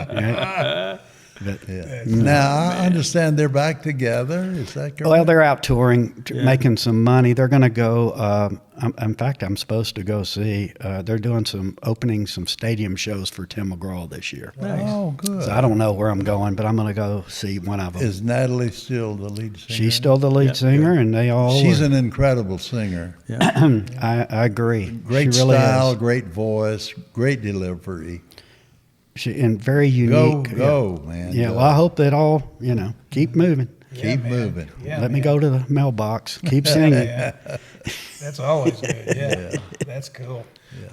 S4: Yeah. But,
S3: Yeah. Now I understand they're back together. Is that correct?
S4: well, they're out touring, making some money. They're going to go. In fact, I'm supposed to go see. They're doing opening some stadium shows for Tim McGraw this year.
S3: Oh, good.
S4: So I don't know where I'm going, but I'm going to go see one of them.
S3: Is Natalie still the lead singer?
S4: She's still the lead singer, and they all.
S3: She's an incredible singer.
S5: Yeah.
S4: I agree.
S3: Great
S4: she really
S3: style,
S4: is.
S3: great voice, great delivery.
S4: And very unique.
S3: Go, man.
S4: Yeah.
S3: go.
S4: Well, I hope that all keep moving.
S3: Keep moving.
S2: Yeah,
S4: Let me
S2: man.
S4: go to the mailbox. Keep singing.
S2: Yeah. That's always good. Yeah. That's cool.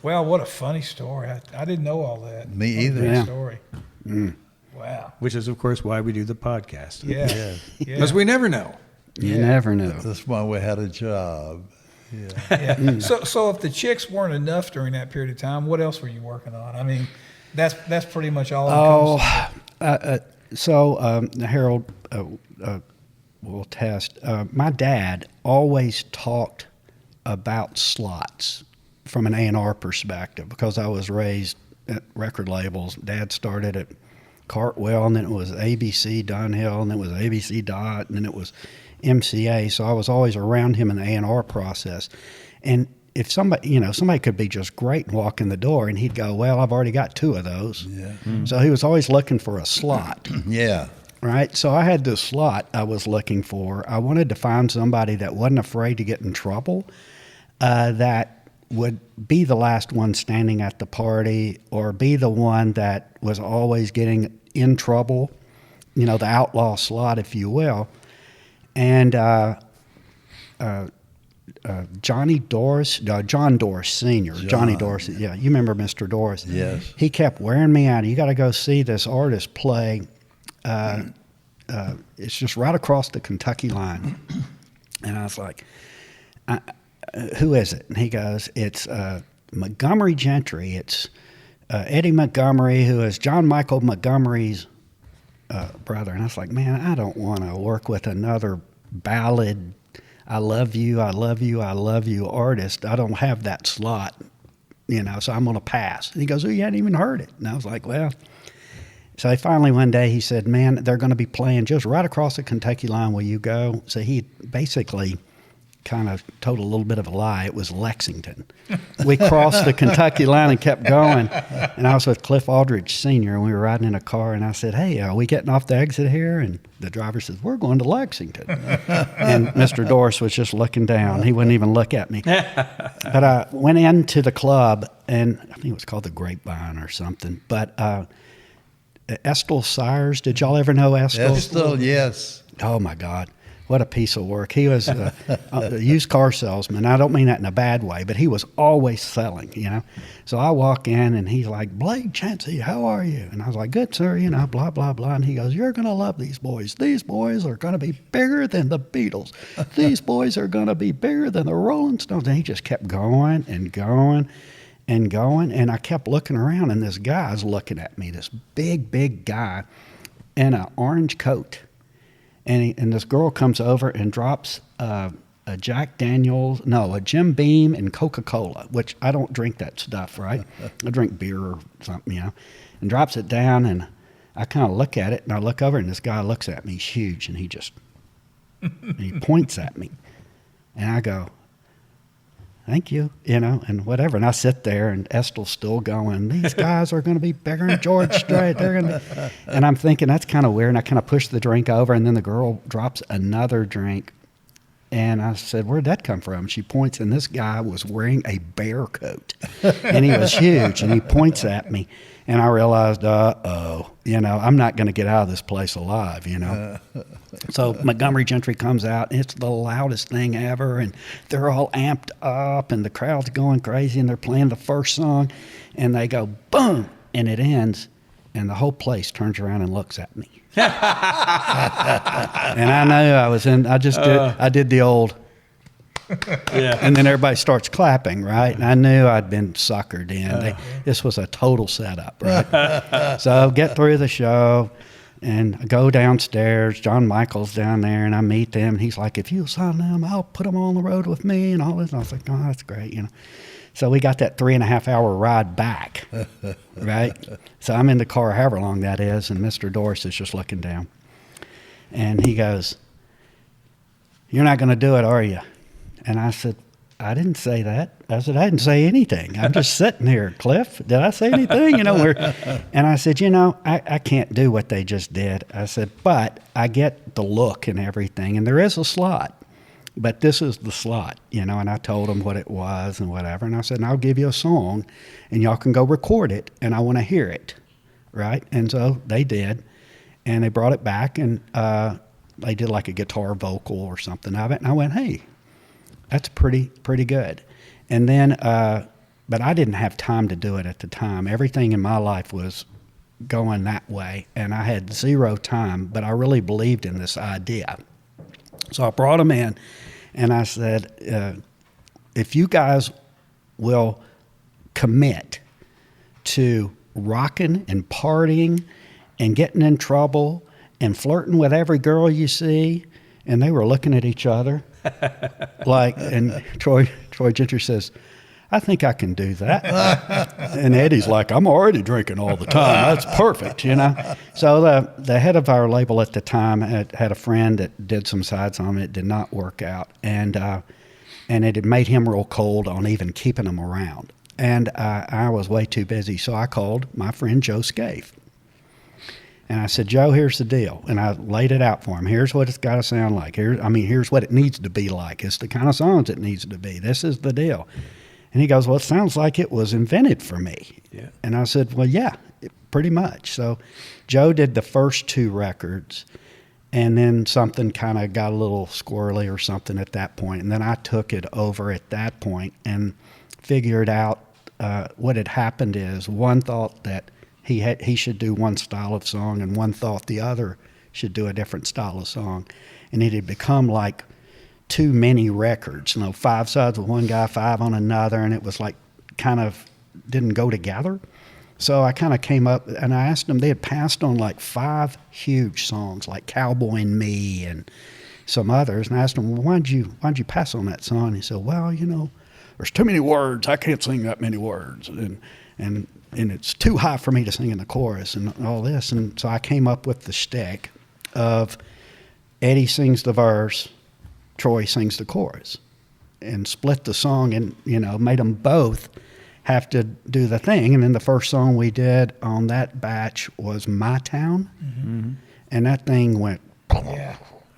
S2: Well, what a funny story. I didn't know all that.
S3: Me
S2: What a
S3: either.
S2: great
S4: Yeah.
S2: story. Wow.
S5: Which is, of course, why we do the podcast.
S2: Yeah.
S3: Yeah.
S5: Because we never know.
S4: You never know.
S3: That's why we had a job. Yeah.
S2: Yeah. So if the Chicks weren't enough during that period of time, what else were you working on? I mean, that's pretty much all.
S4: Harold will test. My dad always talked about slots from an A&R perspective because I was raised at record labels. Dad started at Cartwell, and then it was ABC Dunhill, and then it was ABC Dot, and then it was MCA. So I was always around him in the A&R process. And if somebody could be just great and walk in the door, and he'd go, well, I've already got 2 of those.
S3: Yeah.
S4: So he was always looking for a slot.
S3: Yeah.
S4: Right. So I had this slot I was looking for. I wanted to find somebody that wasn't afraid to get in trouble, that would be the last one standing at the party, or be the one that was always getting in trouble, the outlaw slot, if you will. And John Doris Sr., Johnny Doris, yeah, you remember Mr. Doris?
S3: Yes.
S4: He kept wearing me out. You got to go see this artist play. It's just right across the Kentucky line. And I was like, who is it? And he goes, it's Montgomery Gentry. It's Eddie Montgomery, who is John Michael Montgomery's brother. And I was like, man, I don't want to work with another ballad, I love you, I love you, I love you artist. I don't have that slot, so I'm going to pass. And he goes, oh, you hadn't even heard it. And I was like, well. So finally one day he said, man, they're going to be playing just right across the Kentucky line. Will you go? So he basically kind of told a little bit of a lie. It was Lexington. We crossed the Kentucky line and kept going. And I was with Cliff Aldridge Sr., and we were riding in a car, and I said, hey, are we getting off the exit here? And the driver says, we're going to Lexington. And Mr. Doris was just looking down. He wouldn't even look at me. But I went into the club, and I think it was called the Grapevine or something. But Estill Sires, did y'all ever know Estill?
S3: Estill, yes.
S4: Oh, my God. What a piece of work. He was a used car salesman. I don't mean that in a bad way, but he was always selling, So I walk in, and he's like, Blake Chancey, how are you? And I was like, good, sir, blah, blah, blah. And he goes, you're going to love these boys. These boys are going to be bigger than the Beatles. These boys are going to be bigger than the Rolling Stones. And he just kept going and going and going. And I kept looking around, and this guy's looking at me, this big, big guy in an orange coat. And this girl comes over and drops a Jack Daniels, a Jim Beam and Coca-Cola, which I don't drink that stuff, right? I drink beer or something, and drops it down, and I kind of look at it, and I look over, and this guy looks at me. He's huge, and he points at me. And I go, thank you, and whatever. And I sit there, and Estill's still going, these guys are going to be bigger than George Strait. They're going to. And I'm thinking, that's kind of weird. And I kind of push the drink over, and then the girl drops another drink. And I said, where'd that come from? And she points, and this guy was wearing a bear coat. And he was huge, and he points at me. And I realized, I'm not going to get out of this place alive, So Montgomery Gentry comes out, and it's the loudest thing ever, and they're all amped up, and the crowd's going crazy, and they're playing the first song, and they go, boom, and it ends, and the whole place turns around and looks at me. And I knew I did the old... Yeah. And then everybody starts clapping, right? And I knew I'd been suckered in. This was a total setup, right? So get through the show, and I go downstairs. John Michael's down there, and I meet them. And he's like, if you sign them, I'll put them on the road with me and all this. And I was like, oh, that's great, So we got that 3.5 hour ride back, right? So I'm in the car, however long that is, and Mr. Doris is just looking down. And he goes, "You're not going to do it, are you?" And I said, "I didn't say that." I said, "I didn't say anything. I'm just sitting here. Cliff, did I say anything?" And I said, I can't do what they just did. I said, but I get the look and everything, and there is a slot. But this is the slot, and I told them what it was and whatever. And I said, and I'll give you a song, and y'all can go record it, and I want to hear it, right? And so they did, and they brought it back, and they did like a guitar vocal or something of it. And I went, hey, that's pretty good. And then, but I didn't have time to do it at the time. Everything in my life was going that way, and I had zero time, but I really believed in this idea. So I brought them in, and I said, if you guys will commit to rocking and partying and getting in trouble and flirting with every girl you see, and they were looking at each other, and Troy Gentry says, I think I can do that. And Eddie's like, I'm already drinking all the time. That's perfect, So the head of our label at the time had a friend that did some sides on it. It did not work out. And it had made him real cold on even keeping them around. And I was way too busy. So I called my friend Joe Scaife. And I said, Joe, here's the deal. And I laid it out for him. Here's what it's got to sound like. Here's what it needs to be like. It's the kind of songs it needs to be. This is the deal. And he goes, well, it sounds like it was invented for me. Yeah. And I said, well, yeah, pretty much. So Joe did the first 2 records, and then something kind of got a little squirrely or something at that point. And then I took it over at that point and figured out what had happened is one thought that he should do one style of song, and one thought the other should do a different style of song. And it had become like too many records, 5 sides with one guy, 5 on another, and it was like kind of didn't go together. So I kind of came up and I asked them, they had passed on like 5 huge songs like Cowboy and Me and some others, and I asked them, well, why'd you pass on that song? And he said, well, there's too many words. I can't sing that many words, and it's too high for me to sing in the chorus and all this. And so I came up with the shtick of Eddie sings the verse, Troy sings the chorus, and split the song, and made them both have to do the thing. And then the first song we did on that batch was My Town, and that thing went,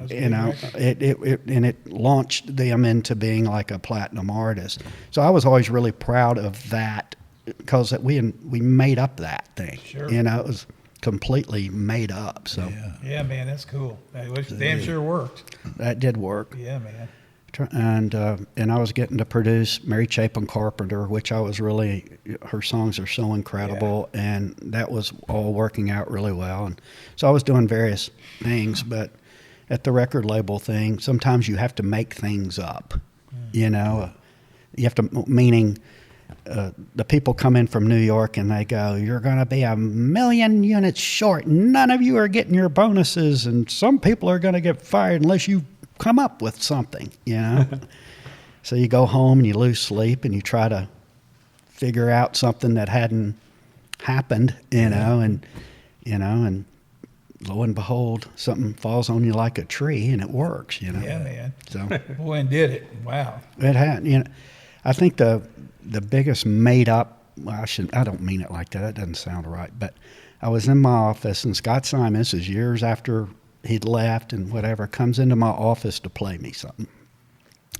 S4: it launched them into being like a platinum artist. So I was always really proud of that, because we made up that thing. Sure. It was completely made up. So
S2: yeah, man, that's cool. It damn sure worked.
S4: That did work.
S2: Yeah, man.
S4: And I was getting to produce Mary Chapin Carpenter, which I was really, her songs are so incredible, and that was all working out really well. And so I was doing various things, but at the record label thing, sometimes you have to make things up. You have to, meaning the people come in from New York and they go, you're going to be 1 million units short. None of you are getting your bonuses, and some people are going to get fired unless you come up with something, So you go home and you lose sleep and you try to figure out something that hadn't happened, and lo and behold, something falls on you like a tree and it works, Yeah,
S2: man.
S4: So,
S2: boy, and did it. Wow.
S4: It had, I think the biggest made up, I don't mean it like that. That doesn't sound right. But I was in my office, and Scott Simons, is years after he'd left and whatever, comes into my office to play me something.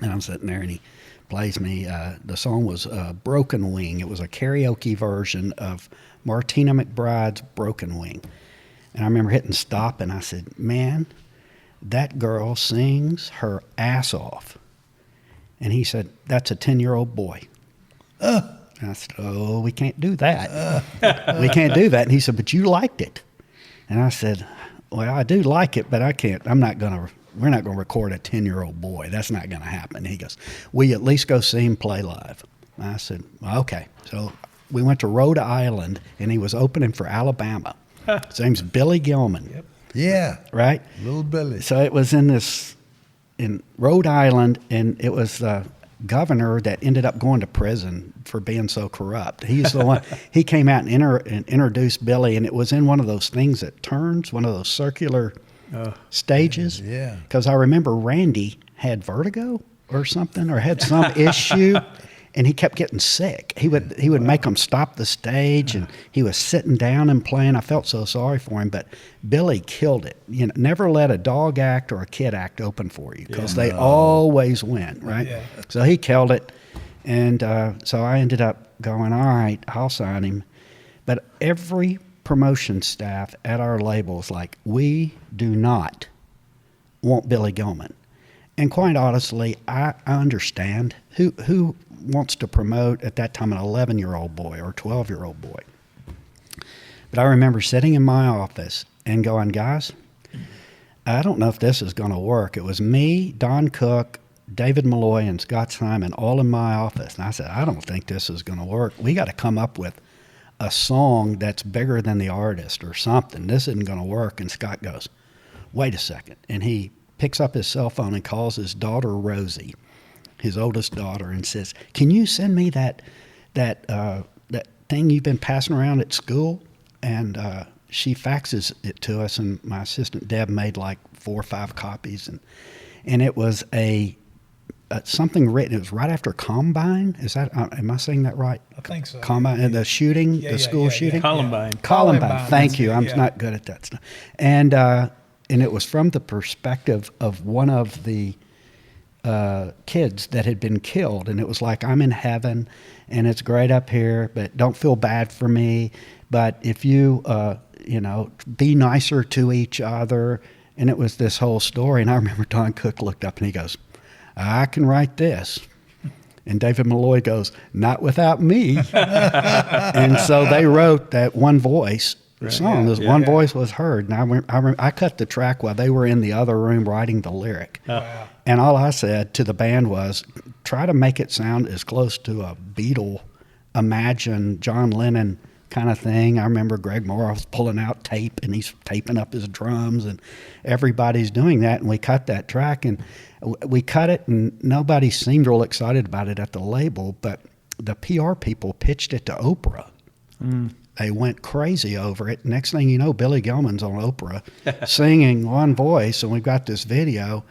S4: And I'm sitting there, and he plays me. The song was Broken Wing. It was a karaoke version of Martina McBride's Broken Wing. And I remember hitting stop, and I said, man, that girl sings her ass off. And he said, that's a 10-year-old boy. And I said, oh, we can't do that. We can't do that. And he said, but you liked it. And I said, well, I do like it, but I can't. We're not going to record a 10-year-old boy. That's not going to happen. He goes, will you at least go see him play live? And I said, okay. So we went to Rhode Island, and he was opening for Alabama. His name's Billy Gilman.
S2: Yep.
S3: Yeah.
S4: Right?
S3: Little Billy.
S4: So it was in Rhode Island, and it was governor that ended up going to prison for being so corrupt. He's the one. He came out and introduced Billy, and it was in one of those things that turns, one of those circular stages.
S3: Yeah.
S4: Because I remember Randy had vertigo or something, or had some issue, and he kept getting sick. He would make them stop the stage, and he was sitting down and playing. I felt so sorry for him, but Billy killed it. You know, never let a dog act or a kid act open for you, because they always win, right?
S2: Yeah.
S4: So he killed it, and so I ended up going, all right, I'll sign him. But every promotion staff at our label was like, we do not want Billy Gilman. And quite honestly, I understand who wants to promote at that time an 11-year-old boy or 12-year-old boy. But I remember sitting in my office and going, guys, I don't know if this is going to work. It was me, Don Cook, David Malloy, and Scott Simon all in my office. And I said, I don't think this is going to work. We got to come up with a song that's bigger than the artist or something. This isn't going to work. And Scott goes, wait a second. And he picks up his cell phone and calls his daughter Rosie, his oldest daughter, and says, can you send me that thing you've been passing around at school? And she faxes it to us, and my assistant Deb made like 4 or 5 copies, and it was something written. It was right after Combine. Is that am I saying that right?
S2: I think so.
S4: Combine and the shooting, the school shooting.
S5: Columbine.
S4: Columbine. Thank you. I'm
S2: Yeah.
S4: not good at that stuff. And it was from the perspective of one of the kids that had been killed, and it was like, I'm in heaven, and it's great up here, but don't feel bad for me. But if you, be nicer to each other. And it was this whole story. And I remember Don Cook looked up and he goes, I can write this. And David Malloy goes, not without me. And so they wrote that One Voice song. This One Voice was heard. And I cut the track while they were in the other room writing the lyric.
S2: Wow.
S4: And all I said to the band was, try to make it sound as close to a Beatle, Imagine, John Lennon kind of thing. I remember Greg Morris pulling out tape, and he's taping up his drums, and everybody's doing that. And we cut that track, and we cut it, and nobody seemed real excited about it at the label, but the PR people pitched it to Oprah. They went crazy over it. Next thing you know, Billy Gilman's on Oprah singing One Voice, and we've got this video.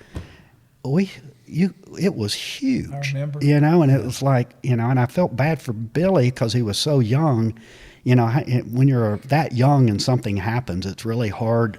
S4: It was huge.
S2: I remember.
S4: And it was like, and I felt bad for Billy because he was so young. When you're that young and something happens, it's really hard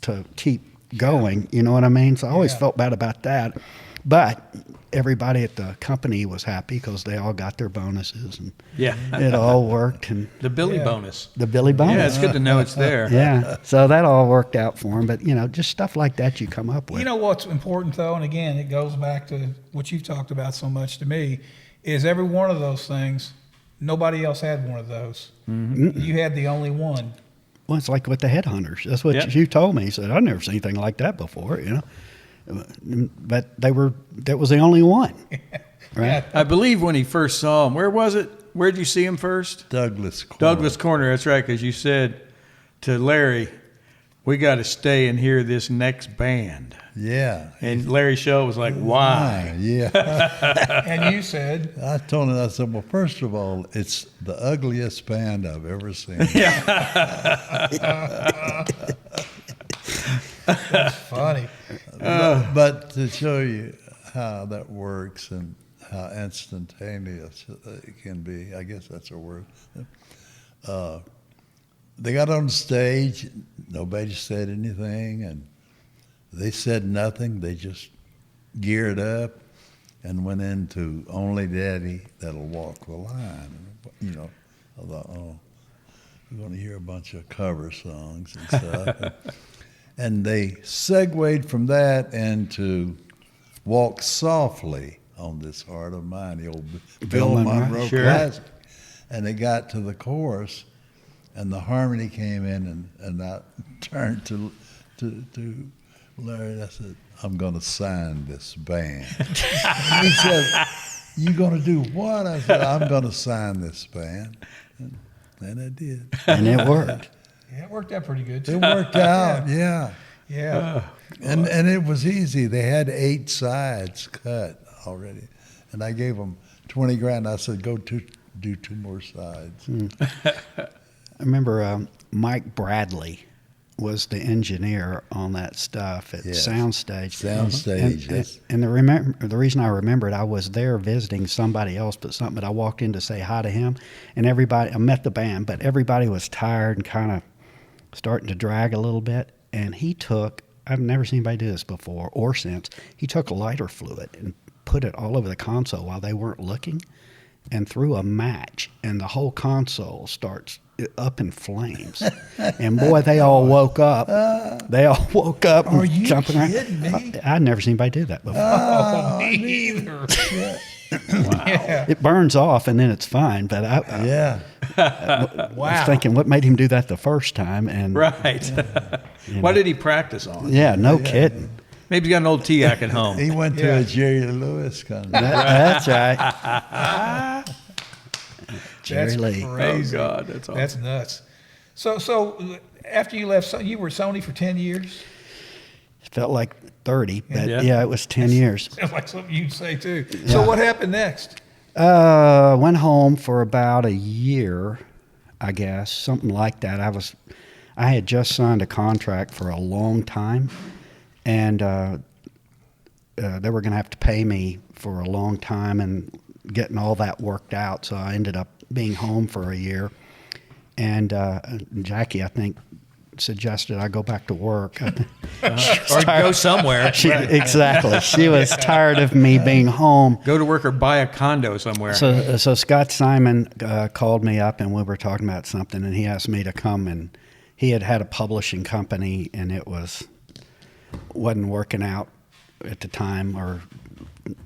S4: to keep going. You know what I mean? So I always felt bad about that. But everybody at the company was happy because they all got their bonuses, and it all worked. And
S5: The Billy bonus.
S4: the Billy bonus.
S5: Yeah, it's good to know it's there.
S4: Yeah, so that all worked out for him. But, just stuff like that you come up with.
S2: You know what's important, though, and again, it goes back to what you've talked about so much to me, is every one of those things, nobody else had one of those. Mm-hmm. You had the only one.
S4: Well, it's like with the Headhunters. That's what you told me. You said, I've never seen anything like that before, But that was the only one, right?
S5: I believe when he first saw him, where was it? Where did you see him first?
S3: Douglas Corner.
S5: Douglas Corner, that's right, because you said to Larry, we got to stay and hear this next band.
S3: Yeah.
S5: And Larry Shaw was like, why?
S3: Yeah.
S2: And you said,
S3: I told him, I said, well, first of all, it's the ugliest band I've ever seen.
S2: that's funny.
S3: But to show you how that works and how instantaneous it can be, I guess that's a word. They got on stage, nobody said anything, and they said nothing. They just geared up and went into Only Daddy That'll Walk the Line. I thought, we're going to hear a bunch of cover songs and stuff. And they segued from that into Walk Softly on This Heart of Mine, the old Bill Monroe classic. And they got to the chorus, and the harmony came in, and I turned to Larry and I said, I'm going to sign this band. And he said, you going to do what? I said, I'm going to sign this band. And I did.
S4: And it worked.
S2: Yeah, it worked out pretty good,
S3: It
S2: too.
S3: worked out, yeah.
S2: Yeah.
S3: And it was easy. They had 8 sides cut already. And I gave him 20 grand. I said, go do 2 more sides.
S4: I remember Mike Bradley was the engineer on that stuff at
S3: Yes.
S4: Soundstage.
S3: Soundstage, yes.
S4: And the reason I remember it, I was there visiting somebody else, but I walked in to say hi to him, and I met the band, but everybody was tired and kind of starting to drag a little bit, and I've never seen anybody do this before or since, he took lighter fluid and put it all over the console while they weren't looking, and threw a match, and the whole console starts up in flames. And boy, they all woke up. They all woke up and
S2: Are you
S4: jumping around.
S2: kidding me?
S4: I'd never seen anybody do that before.
S2: Me either. Wow. Yeah.
S4: It burns off and then it's fine. But I
S3: Yeah.
S4: was thinking, what made him do that the first time? And
S5: Right. What did he practice on?
S4: yeah, no kidding.
S5: Maybe he's got an old TIAC at home.
S3: He went to a Jerry Lewis concert.
S4: That's right. Jerry
S2: That's
S4: Lee.
S2: crazy.
S5: Oh, God, that's awesome.
S2: That's nuts. So after you left, you were Sony for 10 years?
S4: Felt like 30, but
S5: Yeah.
S4: yeah, it was 10 years.
S2: Sounds like something you'd say too. So what happened next?
S4: Went home for about a year, I guess, something like that. I had just signed a contract for a long time, and they were going to have to pay me for a long time and getting all that worked out. So I ended up being home for a year. And Jackie, I think, suggested I go back to work.
S5: Or go somewhere.
S4: Exactly. She was tired of me being home.
S5: Go to work or buy a condo somewhere.
S4: So Scott Siman called me up, and we were talking about something, and he asked me to come, and he had a publishing company, and it wasn't working out at the time, or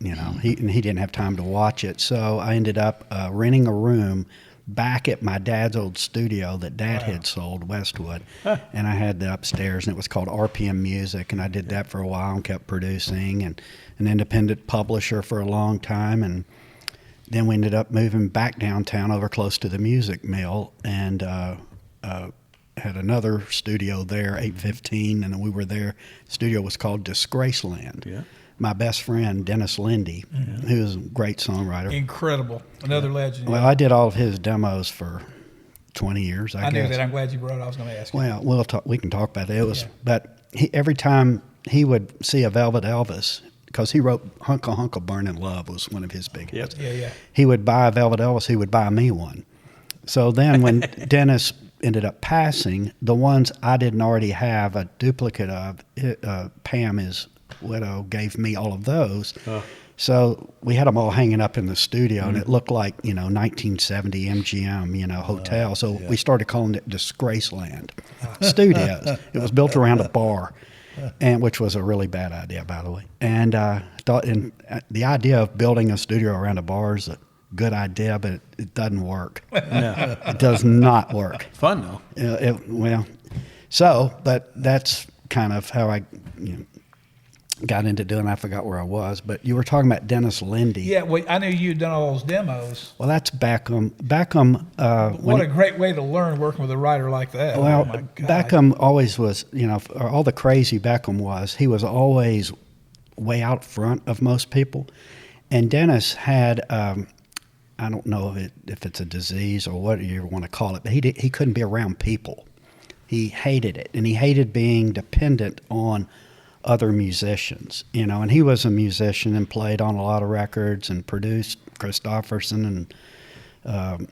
S4: he didn't have time to watch it. So I ended up renting a room back at my dad's old studio that Dad had sold, Westwood, and I had the upstairs, and it was called RPM Music, and I did that for a while and kept producing, and an independent publisher for a long time, and then we ended up moving back downtown over close to the Music Mill, and had another studio there, 815, and we were there. The studio was called Disgraceland.
S5: Yeah.
S4: My best friend, Dennis Lindy, who is a great songwriter.
S2: Incredible. Another legend.
S4: Well, I did all of his demos for 20 years, I guess.
S2: knew that. I'm glad you brought it. I was going to ask you.
S4: Well, we can talk about it. But every time he would see a Velvet Elvis, because he wrote Hunka Hunka Burnin' Love was one of his big hits.
S2: Yeah.
S4: He would buy a Velvet Elvis, he would buy me one. So then when Dennis ended up passing, the ones I didn't already have a duplicate of, Pam, his widow, gave me all of those. So we had them all hanging up in the studio, and it looked like 1970 MGM hotel. So we started calling it Disgraceland Studios. It was built around a bar, and which was a really bad idea, by the way. And the idea of building a studio around a bar is a good idea, but it doesn't work.
S5: No.
S4: It does not work.
S5: Fun, though.
S4: But that's kind of how I got into doing it. I forgot where I was, but you were talking about Dennis Lindy.
S2: Yeah, well, I knew you'd done all those demos.
S4: Well, that's Beckham. Beckham.
S2: What a great way to learn working with a writer like that.
S4: Well,
S2: Oh, my God.
S4: Beckham always was, for all the crazy Beckham was, he was always way out front of most people. And Dennis had, I don't know if it's a disease or what you want to call it, but he couldn't be around people. He hated it, and he hated being dependent on other musicians, and he was a musician and played on a lot of records and produced Christofferson and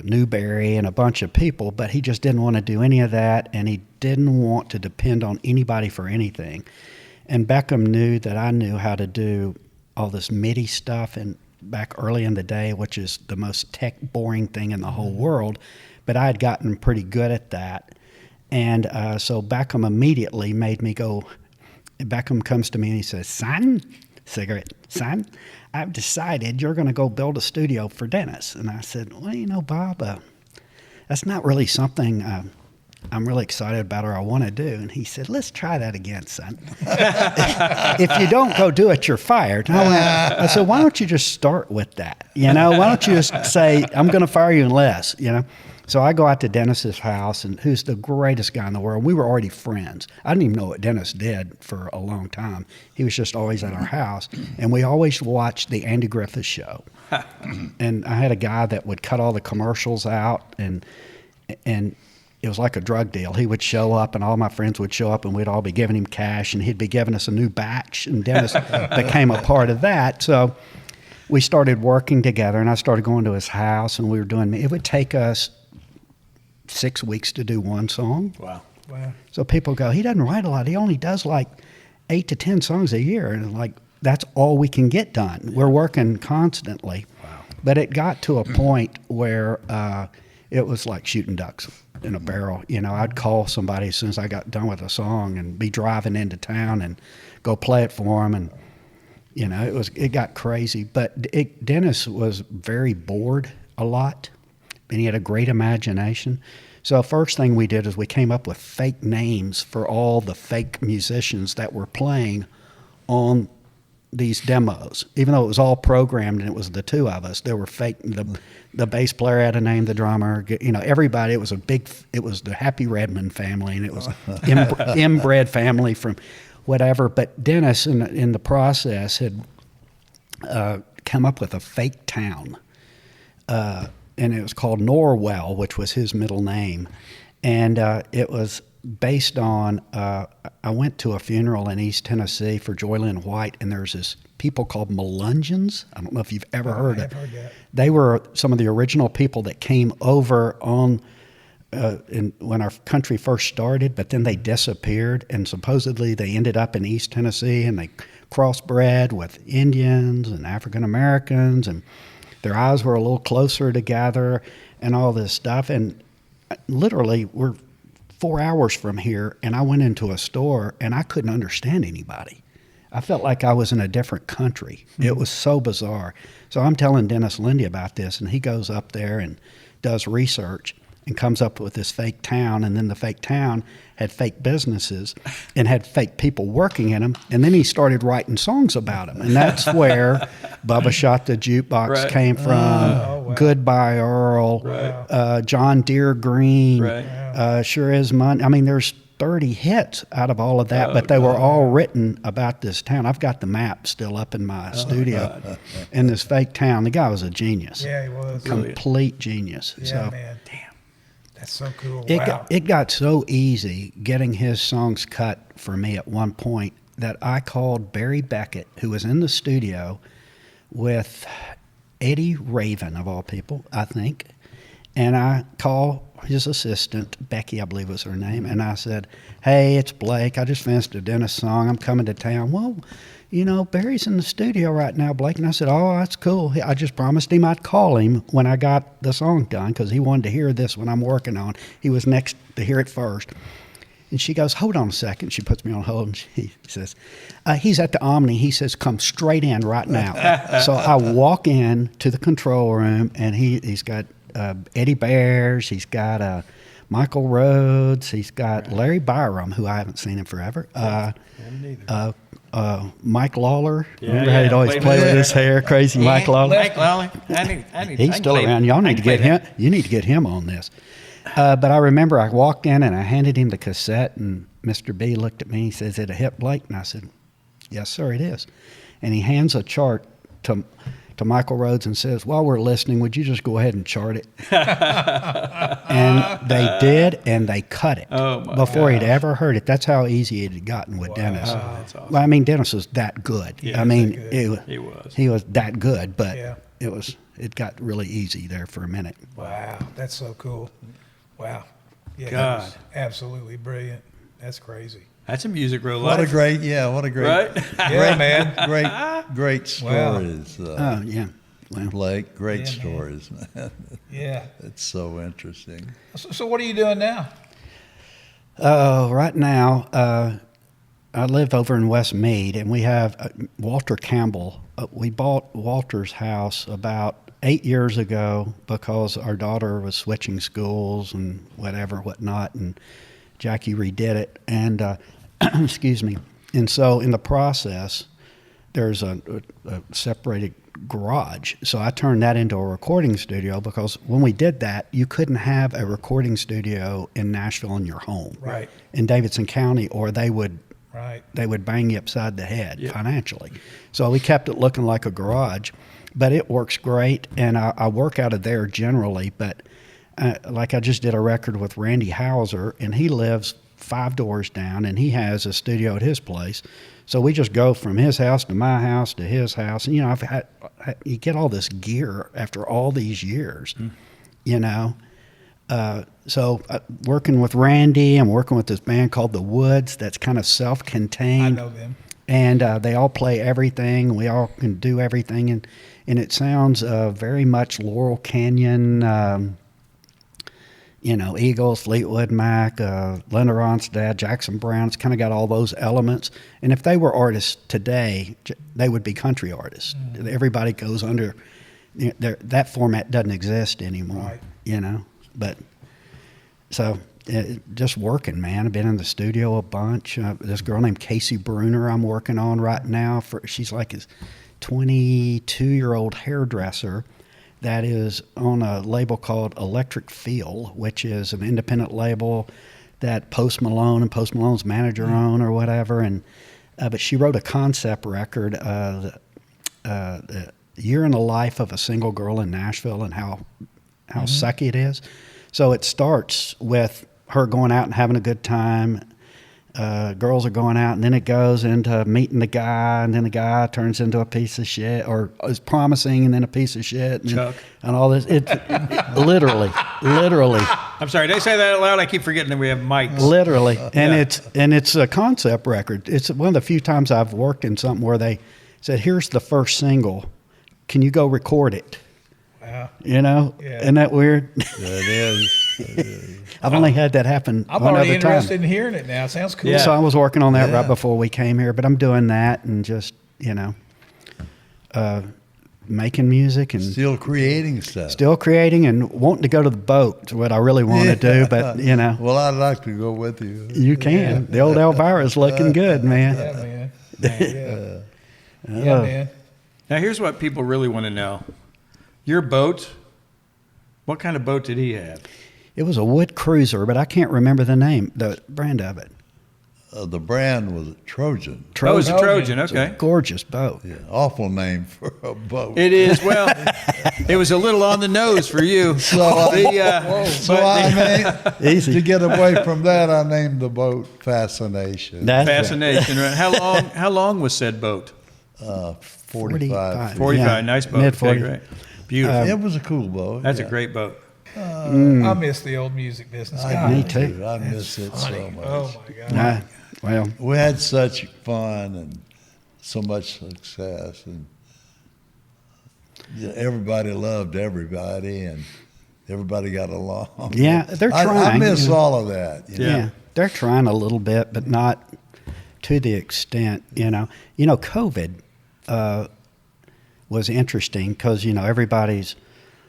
S4: Newberry and a bunch of people, but he just didn't want to do any of that, and he didn't want to depend on anybody for anything. And Beckham knew that I knew how to do all this MIDI stuff and back early in the day, which is the most tech boring thing in the whole world, but I had gotten pretty good at that. And so Beckham immediately made me go. Beckham comes to me and he says, "Son, I've decided you're going to go build a studio for Dennis." And I said, "Well, Bob, that's not really something I'm really excited about her. I want to do. And he said, let's try that again, son. If you don't go do it, you're fired. And I said, why don't you just start with that? Why don't you just say, I'm going to fire you unless, So I go out to Dennis's house, and who's the greatest guy in the world. We were already friends. I didn't even know what Dennis did for a long time. He was just always at our house, and we always watched the Andy Griffith Show. And I had a guy that would cut all the commercials out, and it was like a drug deal. He would show up, and all my friends would show up, and we'd all be giving him cash, and he'd be giving us a new batch, and Dennis became a part of that. So we started working together, and I started going to his house, and we were doing. It would take us 6 weeks to do one song.
S5: Wow.
S4: So people go, he doesn't write a lot. He only does like 8 to 10 songs a year. And like, that's all we can get done. We're working constantly.
S5: Wow.
S4: But it got to a point where it was like shooting ducks in a barrel. I'd call somebody as soon as I got done with a song and be driving into town and go play it for them. And, it got crazy. But Dennis was very bored a lot. And he had a great imagination. So first thing we did is we came up with fake names for all the fake musicians that were playing on these demos. Even though it was all programmed and it was the two of us, there were fake. The bass player had a name, the drummer, everybody. It was the Happy Redmond family, and it was inbred family from whatever. But Dennis, in the process, had come up with a fake town. And it was called Norwell, which was his middle name. And it was based on, I went to a funeral in East Tennessee for Joylyn White, and there's this people called Melungeons. I don't know if you've ever heard it.
S2: Heard that.
S4: They were some of the original people that came over on when our country first started, but then they disappeared, and supposedly they ended up in East Tennessee, and they crossbred with Indians and African Americans, and their eyes were a little closer together and all this stuff. And literally, we're 4 hours from here, and I went into a store, and I couldn't understand anybody. I felt like I was in a different country. Mm-hmm. It was so bizarre. So I'm telling Dennis Lindy about this, and he goes up there and does research and comes up with this fake town, and then the fake town had fake businesses and had fake people working in them, and then he started writing songs about them, and that's where Bubba Shot the Jukebox came from,
S2: wow.
S4: Goodbye Earl, John Deere Green, Sure Is Money. I mean, there's 30 hits out of all of that, but they were all written about this town. I've got the map still up in my studio in this fake town. The guy was a genius.
S2: Yeah, he was.
S4: Complete genius.
S2: Yeah,
S4: so,
S2: man. Damn. That's so cool.
S4: It got so easy getting his songs cut for me at one point that I called Barry Beckett, who was in the studio with Eddie Raven, of all people, I think. And I called his assistant, Becky, I believe was her name, and I said, hey, it's Blake. I just finished a Dennis song. I'm coming to town. Well, Barry's in the studio right now, Blake. And I said, oh, that's cool. I just promised him I'd call him when I got the song done because he wanted to hear this when I'm working on. He was next to hear it first. And she goes, hold on a second. She puts me on hold, and she says, he's at the Omni. He says, come straight in right now. So I walk in to the control room, and he's got Eddie Bears. He's got Michael Rhodes. He's got Larry Byram, who I haven't seen in forever. Mike Lawler. Remember how he'd always play with his hair? Crazy Mike Lawler.
S5: Mike Lawler.
S4: He's still around. Y'all need to get him. You need to get him on this. But I remember I walked in and I handed him the cassette, and Mr. B looked at me. He says, "Is it a hit, Blake?" And I said, "Yes, sir, it is." And he hands a chart to Michael Rhodes and says, "While we're listening, would you just go ahead and chart it?" And they did, and they cut it before he'd ever heard it. That's how easy it had gotten with Dennis.
S5: That's awesome.
S4: Well, I mean, Dennis was that good.
S5: Yeah,
S4: I mean,
S5: he was
S4: that good, but it got really easy there for a minute.
S2: Wow, that's so cool. Wow. Yeah,
S5: God.
S2: that was absolutely brilliant. That's crazy.
S5: That's a music real
S3: What
S5: life.
S3: a great, right?
S2: Yeah, man.
S3: Great stories.
S4: Oh, yeah. Well,
S3: Blake, great
S2: Yeah,
S3: stories, man.
S2: Yeah.
S3: It's so interesting.
S2: So what are you doing now?
S4: right now, I live over in West Meade, and we have Walter Campbell. We bought Walter's house about 8 years ago, because our daughter was switching schools and whatnot, and Jackie redid it. And, excuse me. And so in the process, there's a separated garage. So I turned that into a recording studio, because when we did that, you couldn't have a recording studio in Nashville in your home.
S2: Right.
S4: In Davidson County, or they would
S2: Right.
S4: they would bang you upside the head financially. So we kept it looking like a garage, but it works great, and I work out of there generally. But like I just did a record with Randy Hauser, and he lives 5 doors down, and he has a studio at his place. So we just go from his house to my house to his house, and you get all this gear after all these years, So working with Randy, I'm working with this band called The Woods that's kind of self-contained.
S2: I know them.
S4: And they all play everything. We all can do everything. And it sounds very much Laurel Canyon, Eagles, Fleetwood Mac, Linda Ronstadt, Jackson Brown. It's kind of got all those elements. And if they were artists today, they would be country artists. Mm-hmm. Everybody goes under, that format doesn't exist anymore, But so just working, man. I've been in the studio a bunch. This girl named Casey Bruner I'm working on right now. She's like a 22-year-old hairdresser that is on a label called Electric Feel, which is an independent label that Post Malone and Post Malone's manager own or whatever. And but she wrote a concept record, the year in the life of a single girl in Nashville, and how sucky it is. So it starts with her going out and having a good time. Girls are going out, and then it goes into meeting the guy, and then the guy turns into a piece of shit, or is promising and then a piece of shit, and all this. It's literally.
S5: I'm sorry, did I say that out loud? I keep forgetting that we have mics.
S4: Literally, and it's a concept record. It's one of the few times I've worked in something where they said, "Here's the first single. Can you go record it?"
S2: Wow.
S4: Isn't that weird?
S3: It is.
S4: I've only had that happen
S2: I'm
S4: one
S2: already
S4: other time.
S2: interested in hearing it now. It sounds cool.
S5: Yeah.
S4: So I was working on that
S3: Yeah.
S4: right before we came here, but I'm doing that and just, making music and
S3: Still creating stuff.
S4: still creating and wanting to go to the boat is what I really want to do, but,
S3: Well, I'd like to go with you.
S4: you can. The old Elvira's looking good, man.
S2: Yeah, man. Yeah,
S4: Oh.
S2: man.
S5: Now, here's what people really want to know. Your boat, what kind of boat did he have?
S4: It was a wood cruiser, but I can't remember the name, the brand of it.
S3: The brand was Trojan.
S5: Oh, it's a
S2: Trojan.
S5: Trojan, okay.
S4: Gorgeous boat.
S3: Yeah, awful name for a boat.
S5: It is, well, it was a little on the nose for you.
S3: So I named,
S4: Easy.
S3: to get away from that, I named the boat Fascination.
S4: That's right.
S5: Fascination, right? How long was said boat?
S3: 45.
S5: 45,
S4: Yeah,
S5: nice boat.
S4: mid-40s.
S5: Okay, great. Beautiful.
S3: It was a cool boat.
S5: That's
S3: yeah.
S5: a great boat.
S2: I miss the old music business. God.
S4: Me too.
S3: I miss it so much.
S2: Oh, my God.
S4: Well,
S3: We had such fun and so much success, and everybody loved everybody, and everybody got along.
S4: Yeah, they're
S3: I
S4: trying.
S3: miss all of that.
S4: Yeah, they're trying a little bit, but not to the extent, COVID was interesting because, everybody's